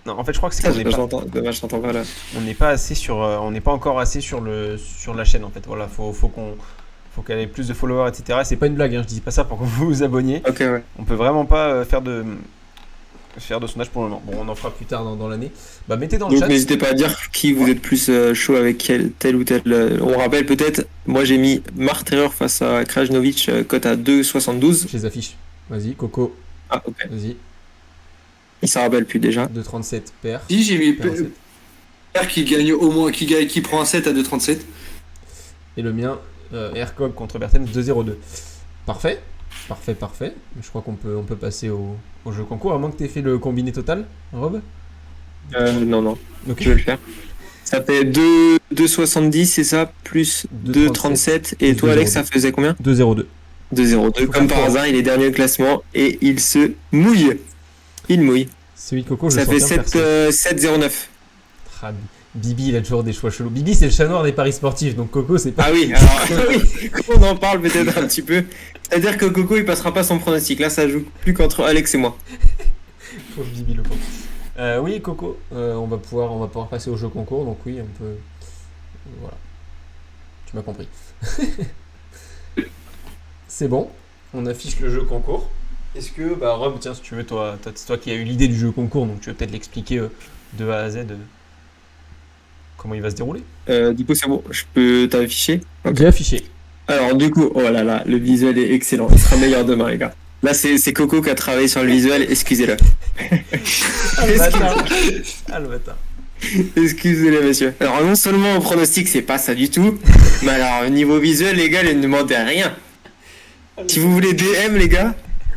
Non, en fait, je crois que c'est qu'on n'est pas. Dommage, je t'entends pas là. On n'est pas assez sur. On n'est pas encore assez sur la chaîne en fait. Voilà, faut faut qu'elle ait plus de followers, etc. C'est pas une blague, hein, je dis pas ça pour que vous vous abonniez. Ok, ouais. On peut vraiment pas faire de sondage pour le moment. Bon, on en fera plus tard dans l'année. Bah, mettez dans le Donc chat. n'hésitez pas à dire qui vous êtes plus chaud avec tel ou tel. On rappelle peut-être, moi j'ai mis Martyr face à Krajnovic, cote à 2,72. Je les affiche. Vas-y, Coco. Ah, ok. Vas-y. Il s'en rappelle plus déjà. 2,37 paire. Si, j'ai mis Paire en sept. Père qui gagne au moins, qui prend un 7 à 2,37. Et le mien, Aircog contre Bertens 2,02. Parfait. Je crois qu'on peut passer au jeu concours, à moins que tu aies fait le combiné total, Rob. Non. Ok. Je vais le faire. Ça fait 2,70, c'est ça, plus 2,37. Et toi, Alex, ça faisait combien? 2,02. 2,02. Comme par hasard, il est dernier au classement et il se mouille. Il mouille. Celui de Coco, je Ça le fait sens bien, 7,09. Ah, Bibi, il a toujours des choix chelous. Bibi, c'est le chat noir des paris sportifs, donc Coco, c'est pas. Ah oui, alors oui, on en parle peut-être un petit peu. C'est-à-dire que Coco, il passera pas son pronostic. Là, ça joue plus qu'entre Alex et moi. Pauvre Bibi, le pauvre. Oui, Coco, on va pouvoir passer au jeu concours, donc oui, on peut. Voilà. Tu m'as compris. C'est bon, on affiche le jeu concours. Est-ce que, Rob, tiens, si tu veux, c'est toi qui as eu l'idée du jeu concours, donc tu veux peut-être l'expliquer de A à Z comment il va se dérouler. Du coup, c'est bon, je peux t'afficher. Okay. J'ai affiché. Alors, du coup, oh là là, le visuel est excellent. Il sera meilleur demain, les gars. Là, c'est Coco qui a travaillé sur le visuel, excusez-le. Ah le bâtard. Excusez-le, messieurs. Alors, non seulement au pronostic, c'est pas ça du tout, mais alors, au niveau visuel, les gars, ne demandez rien. Si vous voulez DM, les gars,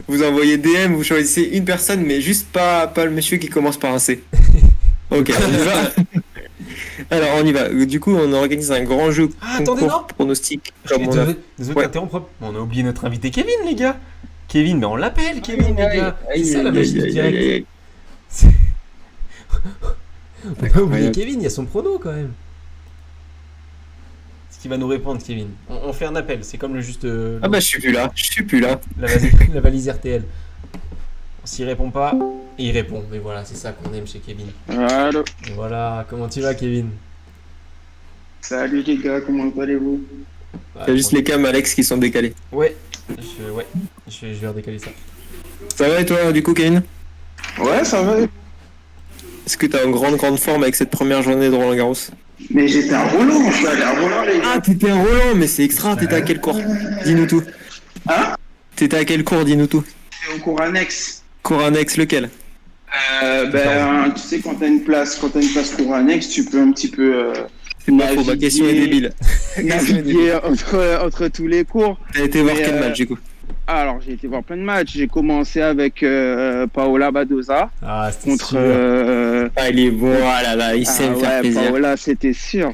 vous envoyez DM, vous choisissez une personne, mais juste pas le monsieur qui commence par un C. Ok, on y va. Alors, on y va. Du coup, on organise un grand jeu attendez, non pronostic. Désolé d'interrompre. On a oublié notre invité Kevin, les gars. Kevin, mais on l'appelle Kevin, les gars. C'est ça la magie du direct. On n'a pas oublié Kevin, il y a son prono quand même. Ce qu'il va nous répondre, Kevin. On fait un appel, c'est comme le juste. Je suis plus là. La valise RTL. S'il répond pas, il répond. Mais voilà, c'est ça qu'on aime chez Kevin. Allô. Et voilà, comment tu vas, Kevin? Salut les gars, comment allez-vous? Il y a juste les cams Alex qui sont décalés. Ouais, je vais redécaler ça. Ça va et toi, du coup, Kevin? Ouais, ça va. Est-ce que t'es en grande forme avec cette première journée de Roland Garros? Mais j'étais à Roland, je suis allé à Roland, les gars. Ah, t'étais à Roland, mais c'est extra, t'étais à quel cours? Dis-nous tout. Hein? T'étais à quel cours? Dis-nous tout. J'étais au cours annexe. Cours annexe, lequel? Tu sais, quand t'as une place cours annexe, tu peux un petit peu C'est pas faux, ma question est débile. naviguer entre tous les cours. T'as été voir quel match, du coup? Alors, j'ai été voir plein de matchs. J'ai commencé avec Paola Badoza contre. Il est bon, ah là, il sait me faire plaisir. Paola, c'était sûr.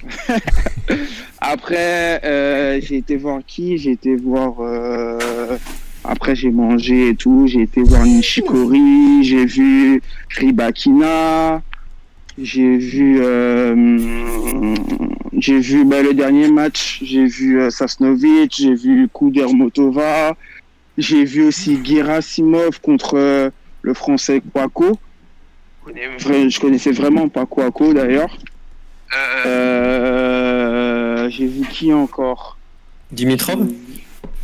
Après, j'ai été voir qui? J'ai été voir. Après, j'ai mangé et tout. J'ai été voir Nishikori. J'ai vu Rybakina. J'ai vu le dernier match. J'ai vu Sasnovic. J'ai vu Kudermetova. J'ai vu aussi Gerasimov contre le français Kouakou. Je connaissais vraiment pas Kouakou d'ailleurs. J'ai vu qui encore? Dimitrov?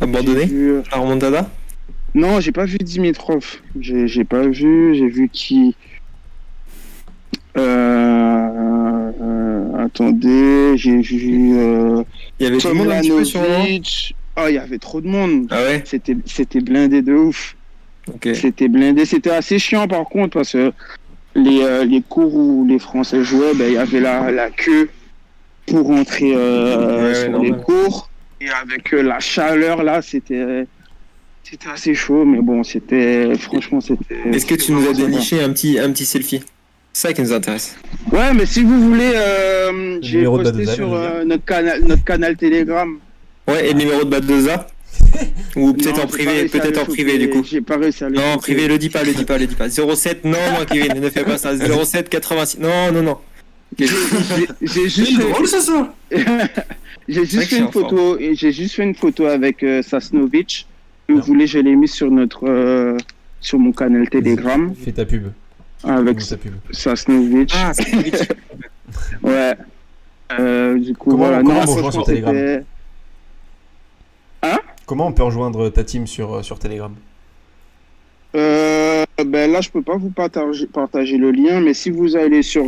Abandonné? La remontada? Non, j'ai pas vu Dimitrov. J'ai pas vu. J'ai vu qui? Attendez, j'ai vu. Il y avait tout le monde un petit peu sur Oh, il y avait trop de monde. Ah ouais? C'était blindé de ouf. Okay. C'était blindé. C'était assez chiant par contre parce que les cours où les Français jouaient, il y avait la queue pour rentrer sur les cours. Et avec la chaleur là, c'était assez chaud, mais bon, franchement, c'était. Est-ce que tu nous as déniché un petit selfie? C'est ça qui nous intéresse. Ouais, mais si vous voulez, j'ai posté sur notre canal Telegram. Ouais, et le numéro de Badoza? Ou peut-être en privé, du coup. J'ai pas réussi à le Non, en privé, le dis pas. 07, non, Kevin, ne fais pas ça. 07 86, non. J'ai juste drôle, ça. J'ai juste fait une photo avec Sasnovic. Si vous voulez, je l'ai mis sur sur mon canal Telegram. Fais ta pub. Avec Sasnovic. Ah, Sasnovic. Ouais. Du coup, comment voilà. on rejoint sur Telegram? Comment on peut rejoindre ta team sur Telegram? Là, je peux pas vous partager le lien, mais si vous allez sur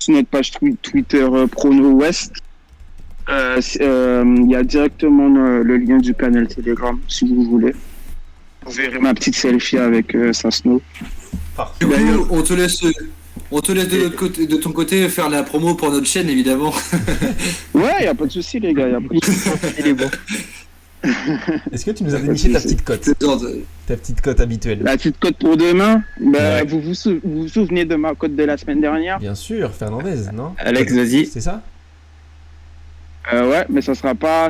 notre page Twitter Prono West, il y a directement le lien du panel Telegram, si vous voulez. Vous verrez ma petite selfie avec Sasno. Du coup, on te laisse de ton côté faire la promo pour notre chaîne, évidemment. Ouais, y a pas de souci, les gars. Il est bon. Est-ce que tu nous as déniché ta petite cote? Ta petite cote habituelle. La petite cote pour demain, vous vous souvenez de ma cote de la semaine dernière? Bien sûr, Fernandez, non? Alex, vas-y. C'est ça? Ouais, mais ça sera pas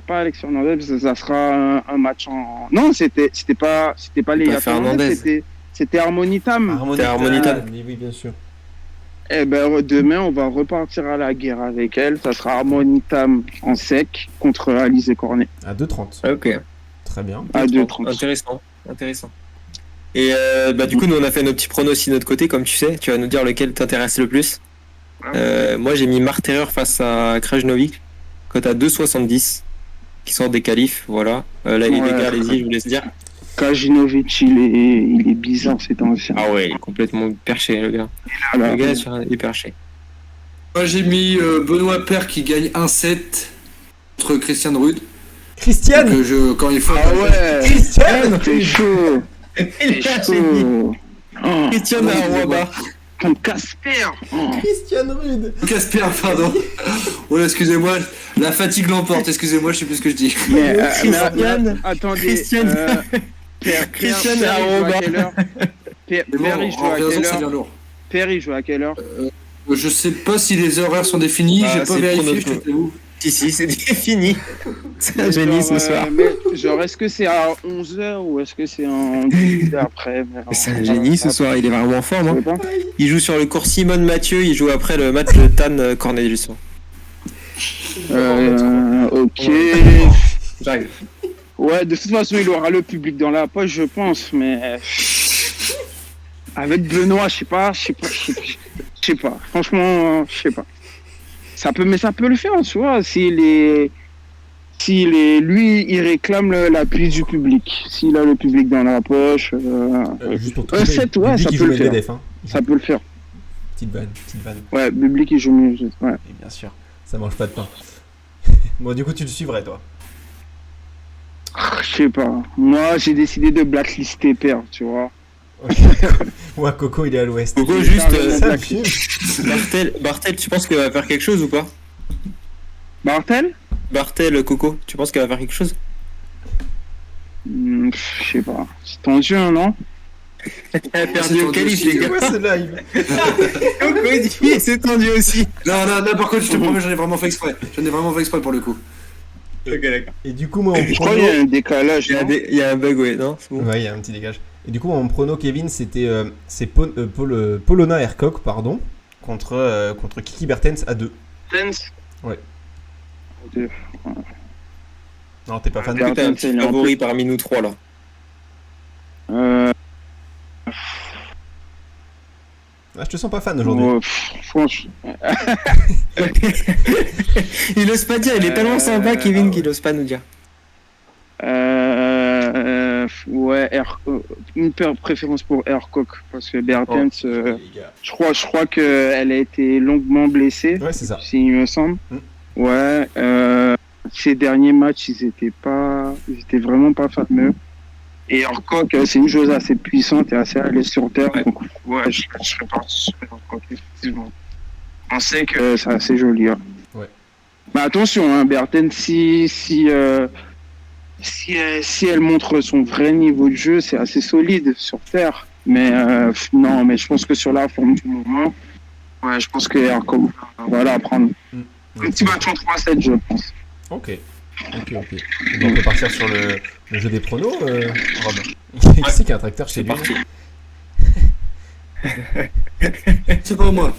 Alex Fernandez, ça sera un match en... Non, c'était pas les Fernandez, c'était Harmonitam. Harmonitam. Oui, bien sûr. Eh ben, demain, on va repartir à la guerre avec elle. Ça sera Harmonitam en sec contre Alizé Cornet. À 2,30. Ok. Très bien. À 2,30. Intéressant. Et du coup, nous, on a fait nos petits pronos aussi de notre côté, comme tu sais. Tu vas nous dire lequel t'intéresse le plus. Moi, j'ai mis Martyrer face à Krajnovic, cote à 2,70, qui sort des qualifs. Voilà. Là, les gars, allez-y, je vous laisse dire. Krajinovic, il est bizarre ces temps-ci. Ah ouais, il est complètement perché, le gars. Le gars il est perché. Moi, j'ai mis Benoît Paire qui gagne 1-7 contre Christian Rude. Christian quand il faut. Ah ouais, Christian, t'es chaud. Christian Arouaba. Comme Casper. Christian Rude. Casper, pardon. Oh, excusez-moi, la fatigue l'emporte. Excusez-moi, je sais plus ce que je dis. Mais attendez. Christian Arouaba. Pierre, il joue à quelle heure? Pierre, il joue à quelle heure? Je sais pas si les horaires sont définis. J'ai pas vérifié. Je t'avoue. Si, c'est défini. C'est un génie ce soir. Mais genre, est-ce que c'est à 11h ou est-ce que c'est en 10 après? C'est un génie ce soir, il est vraiment en forme. Hein. Il joue sur le cours Simone Mathieu, il joue après le match de Tan Cornet du soir. Ok. J'arrive. Ouais, de toute façon, il aura le public dans la poche, je pense, mais. Avec Benoît, je sais pas. Franchement, je sais pas. Ça peut le faire, tu vois, lui, il réclame l'appui du public. S'il a le public dans la poche, juste pour 7, ouais, ça peut le faire. Medef, hein. Ça peut le faire. Petite vanne. Ouais, public, il joue mieux. Ouais. Et bien sûr, ça mange pas de pain. Bon, du coup, tu le suivrais, toi? Je sais pas. Moi, j'ai décidé de blacklister Père, tu vois. Ouais, Coco, il est à l'ouest. Coco, juste, Bartel, tu penses qu'elle va faire quelque chose ou pas? Bartel, Coco, tu penses qu'elle va faire quelque chose? Je sais pas. C'est tendu, non? Elle a perdu au calife, les gars. Ouais, c'est live. Coco, il dit, c'est tendu aussi. Non, par contre, je te promets, j'en ai vraiment fait exprès. Pour le coup. Ok, d'accord. Et du coup, moi, je crois qu'il y a un décalage. Il y a un bug, ouais, non? Bon. Ouais, il y a un petit dégage. Et du coup, mon prono, Kevin, c'était Polona Hercock, pardon, contre Kiki Bertens à 2. Ouais. Non, t'es pas fan de... T'as un petit favori parmi nous trois, là. Ah, je te sens pas fan aujourd'hui. Franchement. Il ose pas dire, il est tellement sympa, Kevin, qu'il ose pas nous dire. Ouais, une préférence pour Hercock parce que Bertens, je crois qu'elle a été longuement blessée. Ouais, c'est ça. Il me semble. Ouais, ces derniers matchs, ils étaient vraiment pas fameux. Et Hercock, c'est une chose assez puissante et assez à l'aise sur terre. Donc, ouais, je serais parti sur Hercock, effectivement. On sait que c'est assez joli. Hein. Ouais. Mais attention, hein, Bertens, si elle montre son vrai niveau de jeu, c'est assez solide sur terre. Mais non, mais je pense que sur la forme du moment, ouais, je pense que Hercock va la prendre. Un petit match en 3-7, je pense. Ok. Donc, on peut partir sur le jeu des pronos, Rob. Qui c'est qui a un tracteur chez lui? C'est pas moi.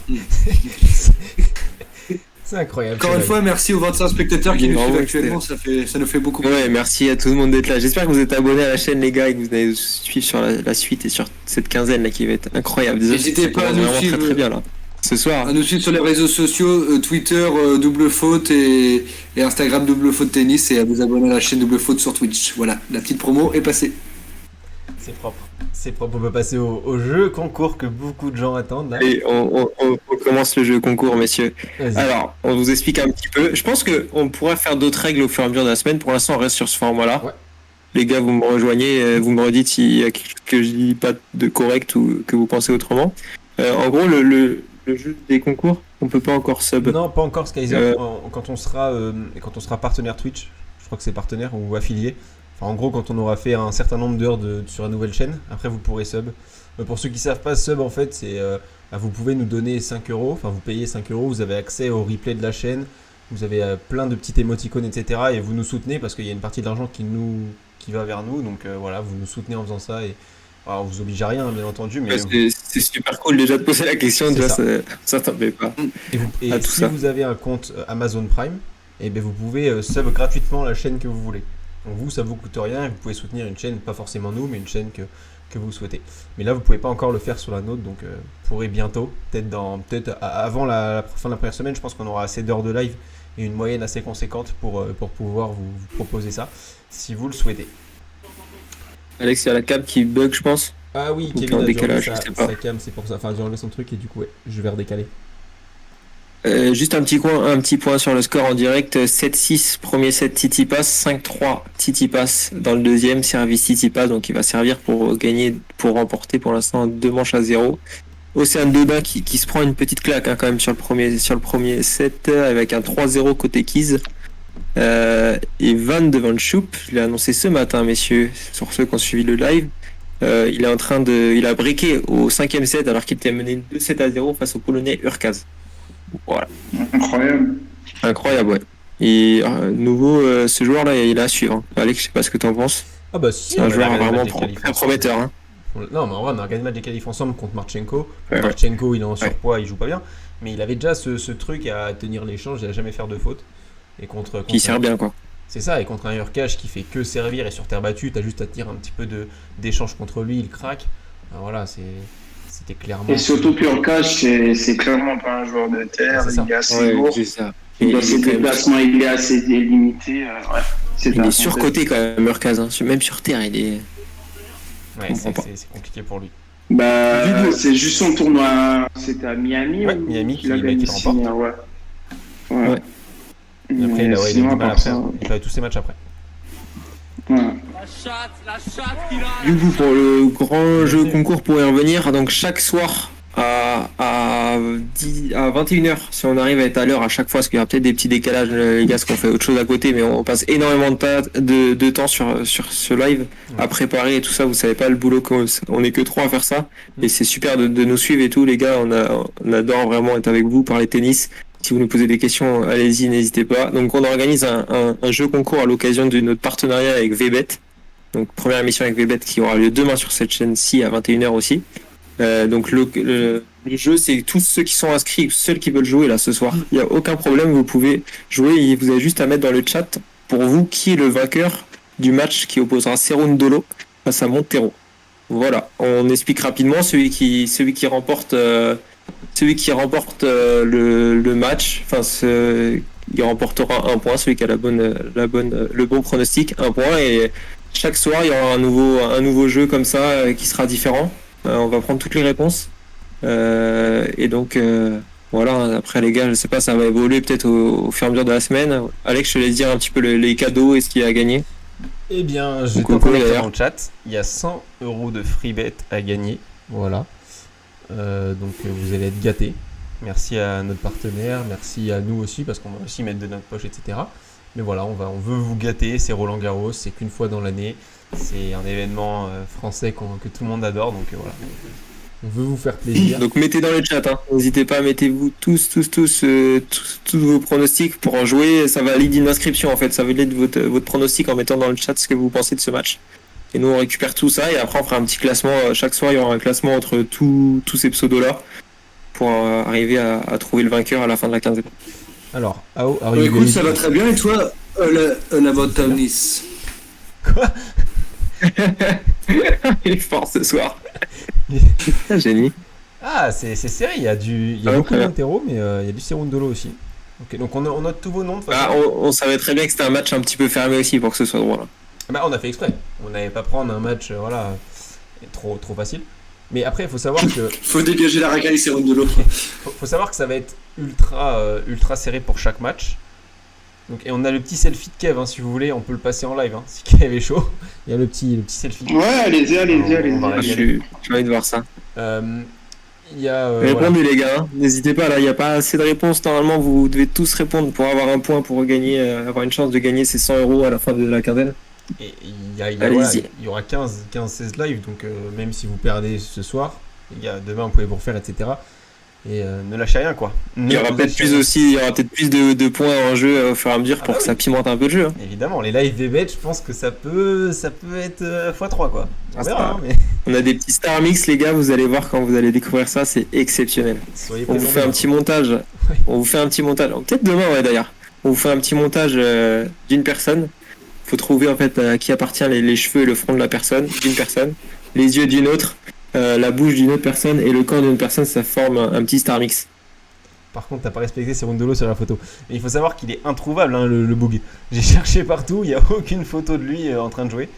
C'est incroyable. Encore une fois, merci aux 25 spectateurs qui nous suivent actuellement, ça nous fait beaucoup plaisir. Ouais, merci à tout le monde d'être là. J'espère que vous êtes abonnés à la chaîne, les gars, et que vous allez nous suivre sur la suite et sur cette quinzaine là qui va être incroyable. N'hésitez pas à nous suivre. Très bien là. ce soir. À nous suivre sur les réseaux sociaux, Twitter Double Faute et Instagram Double Faute Tennis, et à vous abonner à la chaîne Double Faute sur Twitch. Voilà, la petite promo est passée. C'est propre. On peut passer au jeu concours que beaucoup de gens attendent. Là. Et on commence le jeu concours, messieurs. Vas-y. Alors, on vous explique un petit peu. Je pense qu'on pourrait faire d'autres règles au fur et à mesure de la semaine. Pour l'instant, on reste sur ce format-là. Ouais. Les gars, vous me rejoignez, vous me redites s'il y a quelque chose que je dis pas de correct ou que vous pensez autrement. En gros, le jeu des concours, on peut pas encore sub. Non, pas encore, Skyzer. Quand on sera partenaire Twitch, je crois que c'est partenaire ou affilié. Enfin, en gros, quand on aura fait un certain nombre d'heures sur la nouvelle chaîne, après vous pourrez sub. Pour ceux qui savent pas, sub en fait, c'est vous pouvez nous donner 5 €, enfin vous payez 5 €, vous avez accès au replay de la chaîne, vous avez plein de petites émoticônes, etc. Et vous nous soutenez parce qu'il y a une partie de l'argent qui va vers nous. Donc voilà, vous nous soutenez en faisant ça. Et alors, on vous oblige à rien, bien entendu. Mais c'est super cool déjà de poser la question, déjà, ça t'en fait pas. Et si vous avez un compte Amazon Prime, et ben vous pouvez sub gratuitement la chaîne que vous voulez. Donc vous, ça vous coûte rien et vous pouvez soutenir une chaîne, pas forcément nous, mais une chaîne que vous souhaitez. Mais là, vous pouvez pas encore le faire sur la nôtre, donc vous pourrez bientôt, peut-être avant la fin de la première semaine, je pense qu'on aura assez d'heures de live et une moyenne assez conséquente pour pouvoir vous proposer ça, si vous le souhaitez. Alex, il y a la cam qui bug, je pense. Ah oui, ou Kevin a décalage, sa cam, c'est pour ça. Enfin, j'ai enlevé son truc et du coup, ouais, je vais redécaler. Juste un petit point sur le score en direct. 7-6, premier set Tsitsipas, 5-3 Tsitsipas dans le deuxième, service Tsitsipas, donc il va servir pour gagner, pour remporter pour l'instant 2 manches à 0. Océane Dodin qui se prend une petite claque quand même sur le premier set avec un 3-0 côté Keys. Et Van de Van Schoop, je l'ai annoncé ce matin, messieurs, sur ceux qui ont suivi le live. Il a breaké au 5e set alors qu'il était mené 2-7-0 face au Polonais Urkaz. Voilà. Incroyable, ouais. Et nouveau, ce joueur-là, il est à suivre. Alex, je sais pas ce que t'en penses. Ah bah si, c'est un joueur vraiment très prometteur. Hein. Non, mais en vrai, on a regardé le match des qualifs ensemble contre Marchenko. Marchenko, il est en surpoids, il joue pas bien. Mais il avait déjà ce truc à tenir l'échange, il a jamais faire de faute. Et contre qui sert bien, quoi. C'est ça, et contre un Urkaz qui fait que servir et sur terre battue, t'as juste à tenir un petit peu d'échange contre lui, il craque. Alors voilà, c'était clairement. Et surtout Urkaz, c'est clairement pas un joueur de terre, il est assez lourd. Dans ses déplacements, il est assez limité. Il est surcoté quand même, Urkaz. Hein. Même sur terre, il est. Ouais, c'est compliqué pour lui. Bah, c'est juste son tournoi. C'était à Miami. Ouais, Miami qui le remporte. Ouais. Et après, il a du mal après. Il a tous ses matchs après. Ouais. Du coup, pour le grand jeu concours, pour y revenir, donc chaque soir à 21h, si on arrive à être à l'heure à chaque fois, parce qu'il y aura peut-être des petits décalages, les gars, parce qu'on fait autre chose à côté, mais on passe énormément de temps sur ce live à préparer et tout ça. Vous savez pas le boulot on est que 3 à faire ça, et c'est super de nous suivre et tout, les gars. On adore vraiment être avec vous, parler tennis. Si vous nous posez des questions, allez-y, n'hésitez pas. Donc on organise un jeu concours à l'occasion de notre partenariat avec VBet. Donc première émission avec VBet qui aura lieu demain sur cette chaîne-ci à 21h aussi. Donc le jeu, c'est tous ceux qui sont inscrits, ceux qui veulent jouer là ce soir. Il n'y a aucun problème, vous pouvez jouer. Vous avez juste à mettre dans le chat pour vous qui est le vainqueur du match qui opposera Cerundolo face à Montero. Voilà, on explique rapidement celui qui remporte le match, il remportera 1 point, celui qui a le bon pronostic, 1 point, et chaque soir il y aura un nouveau jeu comme ça qui sera différent. On va prendre toutes les réponses et donc voilà. Après les gars, je sais pas, ça va évoluer peut-être au fur et à mesure de la semaine. Alex, je te laisse dire un petit peu les cadeaux et ce qu'il y a à gagner. Eh bien, je t'en parle dans le chat. Il y a 100 € de free bet à gagner. Voilà. Donc vous allez être gâtés. Merci à notre partenaire, merci à nous aussi parce qu'on va aussi mettre de notre poche, etc. Mais voilà, on veut vous gâter. C'est Roland Garros, c'est qu'une fois dans l'année. C'est un événement français que tout le monde adore, donc voilà. On veut vous faire plaisir. Donc mettez dans le chat, hein. N'hésitez pas, mettez-vous tous vos pronostics pour en jouer. Ça valide une inscription en fait, ça valide votre pronostic en mettant dans le chat ce que vous pensez de ce match. Et nous on récupère tout ça et après on fera un petit classement. Chaque soir il y aura un classement entre tous ces pseudos là pour arriver à trouver le vainqueur à la fin de la quinzaine. Alors, écoute, ça va très bien et toi, about tennis. Quoi? Il est fort ce soir. Génie. Ah, c'est serré, il y a beaucoup de Montero, mais il y a du Cerundolo aussi. Ok, donc on note tous vos noms de toute façon. On savait très bien que c'était un match un petit peu fermé aussi pour que ce soit drôle. Bah, on a fait exprès. On n'allait pas prendre un match trop facile. Mais après, il faut savoir que. Faut dégager la racaille Cerundolo. Faut savoir que ça va être ultra serré pour chaque match. Donc, et on a le petit selfie de Kev, si vous voulez, on peut le passer en live. Si Kev est chaud, il y a le petit selfie. Ouais, allez-y. J'ai envie de voir ça. voilà. Répondez les gars, n'hésitez pas, là il n'y a pas assez de réponses, normalement vous devez tous répondre pour avoir un point pour gagner, avoir une chance de gagner ces 100 € à la fin de la quinzaine. Et il y aura 15-16 lives, donc même si vous perdez ce soir, les gars, demain vous pouvez vous refaire, etc. Et ne lâchez rien quoi. Il y aura peut-être plus de points en jeu au fur et à mesure pour que ça pimente un peu le jeu. Évidemment, les lives des bêtes, je pense que ça peut être x3 quoi. On verra, mais... On a des petits star mix les gars, vous allez voir quand vous allez découvrir ça, c'est exceptionnel. On vous fait un petit montage. Ouais. On vous fait un petit montage. Peut-être demain d'ailleurs. On vous fait un petit montage d'une personne. Faut trouver en fait à qui appartient les cheveux et le front de la personne, d'une personne, les yeux d'une autre. La bouche d'une autre personne et le corps d'une personne, ça forme un petit star mix. Par contre, t'as pas respecté Cerundolo sur la photo. Et il faut savoir qu'il est introuvable, le bug. J'ai cherché partout, il n'y a aucune photo de lui en train de jouer.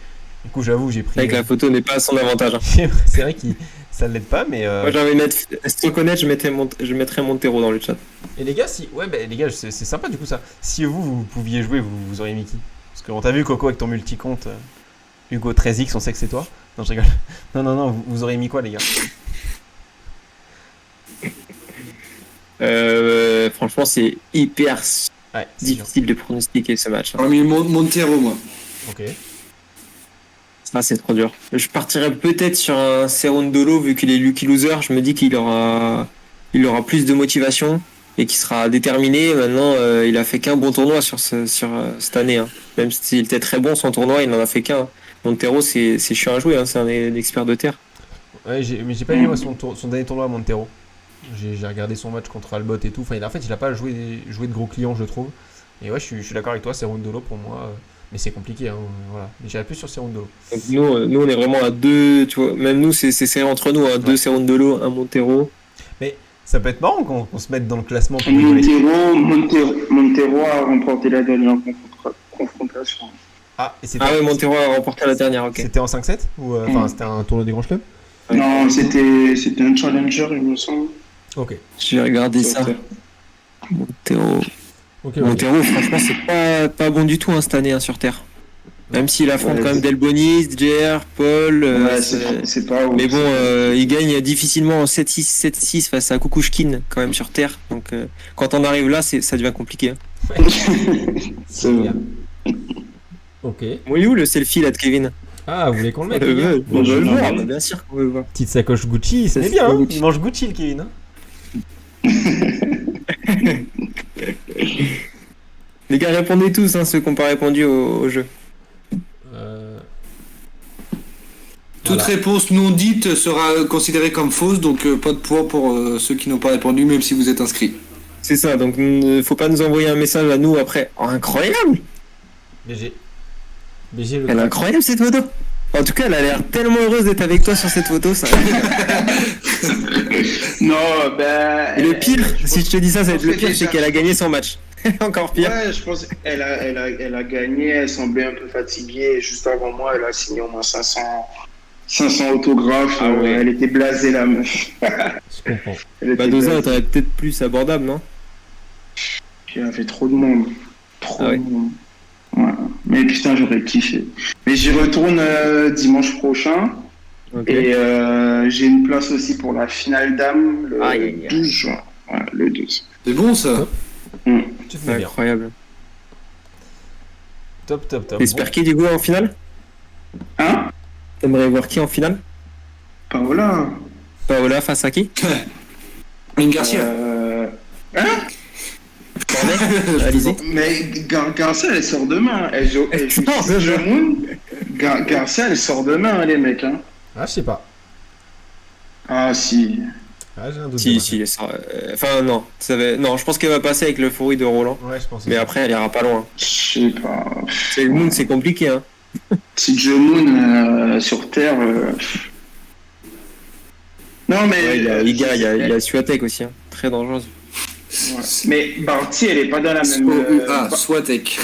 Du coup, j'avoue, j'ai pris. Avec la photo n'est pas à son avantage. C'est vrai que ça ne l'aide pas, mais. Moi, j'ai envie de mettre. Est-ce qu'on connaît, je mettrais Montero dans le chat. Et les gars, les gars, c'est sympa du coup ça. Si vous pouviez jouer, vous auriez mis qui? Parce qu'on t'a vu, Coco, avec ton multi-compte. Hugo 13X, on sait que c'est toi. Non, je rigole. Non, vous auriez mis quoi, les gars? Franchement, c'est hyper difficile de pronostiquer ce match. J'aurais mis Montero, moi. Ok. Ça, c'est trop dur. Je partirais peut-être sur un Cerundolo, vu qu'il est lucky loser. Je me dis qu'il aura plus de motivation et qu'il sera déterminé. Maintenant, il a fait qu'un bon tournoi sur cette année. Même s'il était très bon, son tournoi, il n'en a fait qu'un. Montero, c'est chiant à jouer, c'est un expert de terre. Ouais, mais j'ai pas aimé son dernier tournoi à Montero. J'ai regardé son match contre Albot et tout. En fait, il a pas joué de gros clients, je trouve. Et ouais, je suis d'accord avec toi, Cerundolo pour moi. Mais c'est compliqué, voilà. Mais j'irais plus sur Cerundolo. Donc nous, on est vraiment à deux, tu vois. Même nous, c'est serré entre nous, deux Cerundolo, un Montero. Mais ça peut être marrant qu'on se mette dans le classement pour Montero a remporté la dernière confrontation. Oui, Montero a remporté la dernière, ok. C'était en 5-7 ou c'était un tournoi des grands chelems? Non, c'était un challenger, il me semble. Ok. J'ai regardé ça. Montero. Montero, franchement, c'est pas bon du tout cette année sur terre. Même s'il affronte quand même Delbonis, JR, Paul. C'est pas ouf. Mais bon, il gagne difficilement 7-6, 7-6 face à Kukushkin quand même sur terre. Donc quand on arrive là, ça devient compliqué. C'est bien. Ok. Bon, il est où le selfie là de Kevin? Ah, vous voulez qu'on le mette? On veut le voir, bien sûr qu'on veut le voir. Petite sacoche Gucci, c'est bien, il mange Gucci le Kevin. Les gars, répondez tous, ceux qui n'ont pas répondu au jeu. Toute réponse non dite sera considérée comme fausse, donc pas de poids pour ceux qui n'ont pas répondu, même si vous êtes inscrits. C'est ça, donc il faut pas nous envoyer un message à nous après. Oh, incroyable! BG, elle est incroyable cette photo! En tout cas, elle a l'air tellement heureuse d'être avec toi sur cette photo, ça. Non, Et le pire, si je te dis ça, ça va être le pire, c'est qu'elle a gagné son match. Encore pire. Ouais, je pense qu'elle a gagné, elle semblait un peu fatiguée. Juste avant moi, elle a signé au moins 500 autographes. Elle était blasée, la meuf. Je comprends. Badoza, elle t'aurait peut-être plus abordable, non? Il y avait trop de monde. Trop de monde. Ouais. Mais putain, j'aurais kiffé. Mais j'y retourne dimanche prochain. Okay. Et j'ai une place aussi pour la finale dame le 12 juin. Ouais, le 12. C'est bon ça. C'est incroyable. Top. T'espères qui du coup en finale? T'aimerais voir qui en finale? Paola face à qui? Garcia. Mais Garcia elle sort demain. Elle joue Moon. Garcia elle sort demain les mecs. Ah je sais pas. Ah si. Ah j'ai un doute. Si, enfin non. Non, je pense qu'elle va passer avec l'euphorie de Roland. Ouais, je pense. Mais après elle ira pas loin. Je sais pas. Moon c'est compliqué Si Joe Moon sur Terre. Non, mais. Il y a Liga, il y a Suatec aussi, hein. Très dangereuse. Ouais. Mais Barty, elle est pas dans la même. Swatek.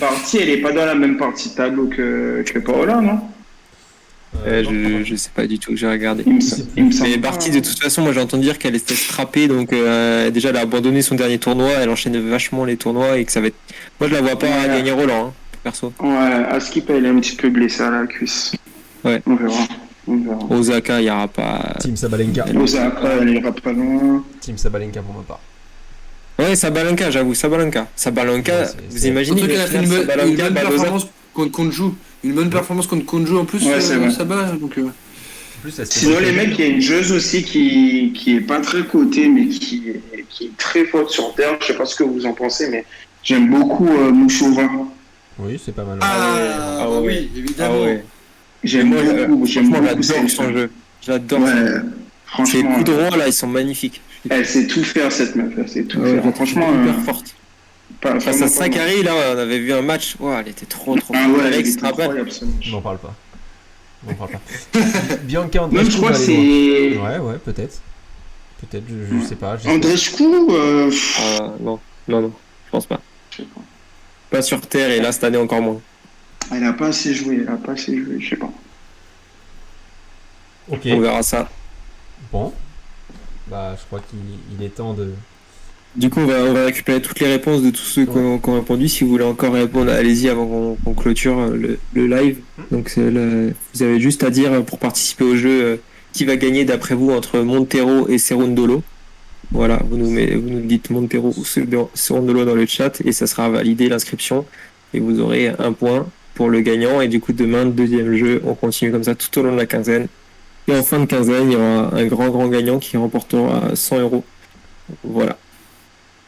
Barty, elle est pas dans la même partie de tableau que Paola, non? Je sais pas du tout, j'ai regardé. Il me semble Mais Barty, de toute façon, moi j'ai entendu dire qu'elle était strappée, donc déjà elle a abandonné son dernier tournoi, elle enchaîne vachement les tournois et que ça va être. Moi je la vois pas gagner Roland, hein, perso. Ouais, Askip, elle est un petit peu blessée à la cuisse. Ouais. On verra. Osaka, il y aura pas. Team Sabalenka. Osaka, elle ira pas loin. Team Sabalenka pour ma part. Ouais, Sabalenka, j'avoue, Sabalenka, Ouais, vous imaginez Surtout qu'elle a fait une bonne Sabalenka, Badoza. performance contre Konju. Une bonne performance contre Konju en plus, Ouais, c'est vrai. ça bat. Donc, En plus, elle s'était Sinon, pas- les mecs, il y a une joueuse aussi qui est pas très cotée, mais qui est très forte sur terre. Je sais pas ce que vous en pensez, mais j'aime beaucoup Mouchova. Oui, c'est pas mal. Ah, ouais. oui, évidemment. Ah ouais. J'aime Moi, beaucoup j'adore cette son jeu. J'adore Ouais, son jeu. Ses franchement, coups droits là, ils sont magnifiques. elle sait tout faire, cette meuf. Elle sait tout Ouais, faire. Franchement, hyper forte. Face à vraiment pas mal. Sakari, là, on avait vu un match. Wow, elle était trop Ah forte. ouais, Alex, elle tu te est rappelles incroyable, ce match. N'en parle pas. Bianca Andreescu. Même, je crois que va aller c'est. loin. Ouais, peut-être. Peut-être, je sais pas. Andreescu, Non, je pense pas. je sais pas. Pas sur terre et là, cette année encore moins. Elle a pas assez joué, je sais pas. Ok. On verra ça. Bon. Bah, je crois qu'il est temps de. Du coup, on va récupérer toutes les réponses de tous ceux qui ont répondu. Si vous voulez encore répondre, allez-y avant qu'on clôture le live. Donc, vous avez juste à dire pour participer au jeu qui va gagner d'après vous entre Montero et Cerundolo. Voilà, vous nous dites Montero ou Cerundolo dans le chat et ça sera validé l'inscription et vous aurez un point pour le gagnant. Et du coup, demain, deuxième jeu, on continue comme ça tout au long de la quinzaine. Et en fin de quinzaine, il y aura un grand gagnant qui remportera 100 €. Voilà.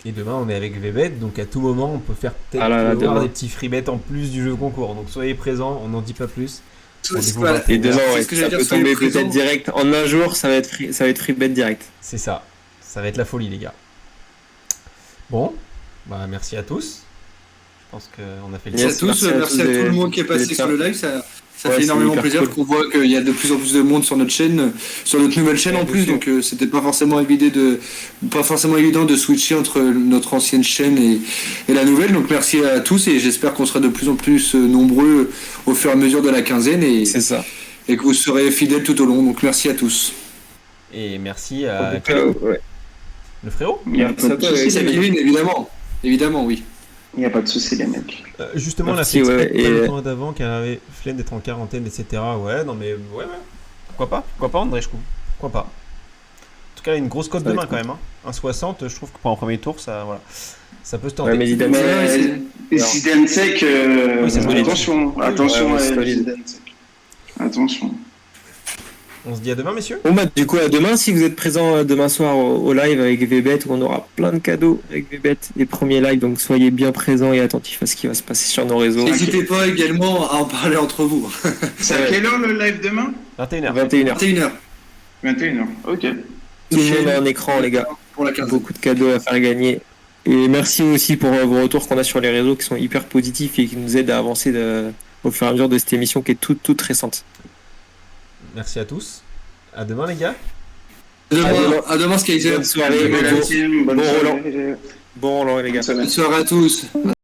Et demain, on est avec VBet, donc à tout moment, on peut faire peut-être demain. des petits free bets en plus du jeu concours. Donc soyez présents, on n'en dit pas plus. Et demain, C'est ce que j'allais ça dire, peut soyez tomber présents. peut-être direct. En un jour, ça va être free bet direct. C'est ça. Ça va être la folie, les gars. Bon, bah merci à tous. Je pense qu'on a fait le Merci tour. à tous, merci à tout le monde qui est passé sur le live. Ça fait c'est énormément hyper plaisir cool. qu'on voit qu'il y a de plus en plus de monde sur notre chaîne, sur notre nouvelle chaîne en plus. Donc c'était pas forcément évident de switcher entre notre ancienne chaîne et la nouvelle. Donc merci à tous et j'espère qu'on sera de plus en plus nombreux au fur et à mesure de la quinzaine C'est ça. et que vous serez fidèles tout au long. Donc merci à tous. Et merci à Ouais. le frérot. Il n'y a pas de Et souci, c'est les mecs. Kevin, évidemment, oui. Il n'y a pas de souci, les mecs. Justement, Merci, la ouais, pas le et- temps d'avant qu'elle avait flemme d'être en quarantaine, etc. Ouais, non mais ouais. Pourquoi pas, Andreescu. Pourquoi pas. En tout cas, une grosse cote de Ouais, main cool. quand même. Hein. 1,60, je trouve que pour un premier tour, ça peut se tenter. Ouais, mais Zidane, Et Zidane-Sec, Oui, c'est solide. attention, Ouais, c'est solide. Zidane-Sec. Attention. On se dit à demain, messieurs. Bon bah du coup à demain si vous êtes présents demain soir au live avec VBet où on aura plein de cadeaux avec VBet, les premiers lives, donc soyez bien présents et attentifs à ce qui va se passer sur nos réseaux. N'hésitez pas également à en parler entre vous. C'est à quelle heure le live demain? 21h. 21h. 21h 21h. Ok. Tout le monde a un écran les gars, pour la quinzaine. beaucoup de cadeaux à faire gagner. Et merci aussi pour vos retours qu'on a sur les réseaux qui sont hyper positifs et qui nous aident à avancer au fur et à mesure de cette émission qui est toute récente. Merci à tous. À demain, les gars. À demain, Skyzer. Bonne soirée, Bonne bon Roland. Roland les gars. Bonne semaine. Bonne soirée à tous.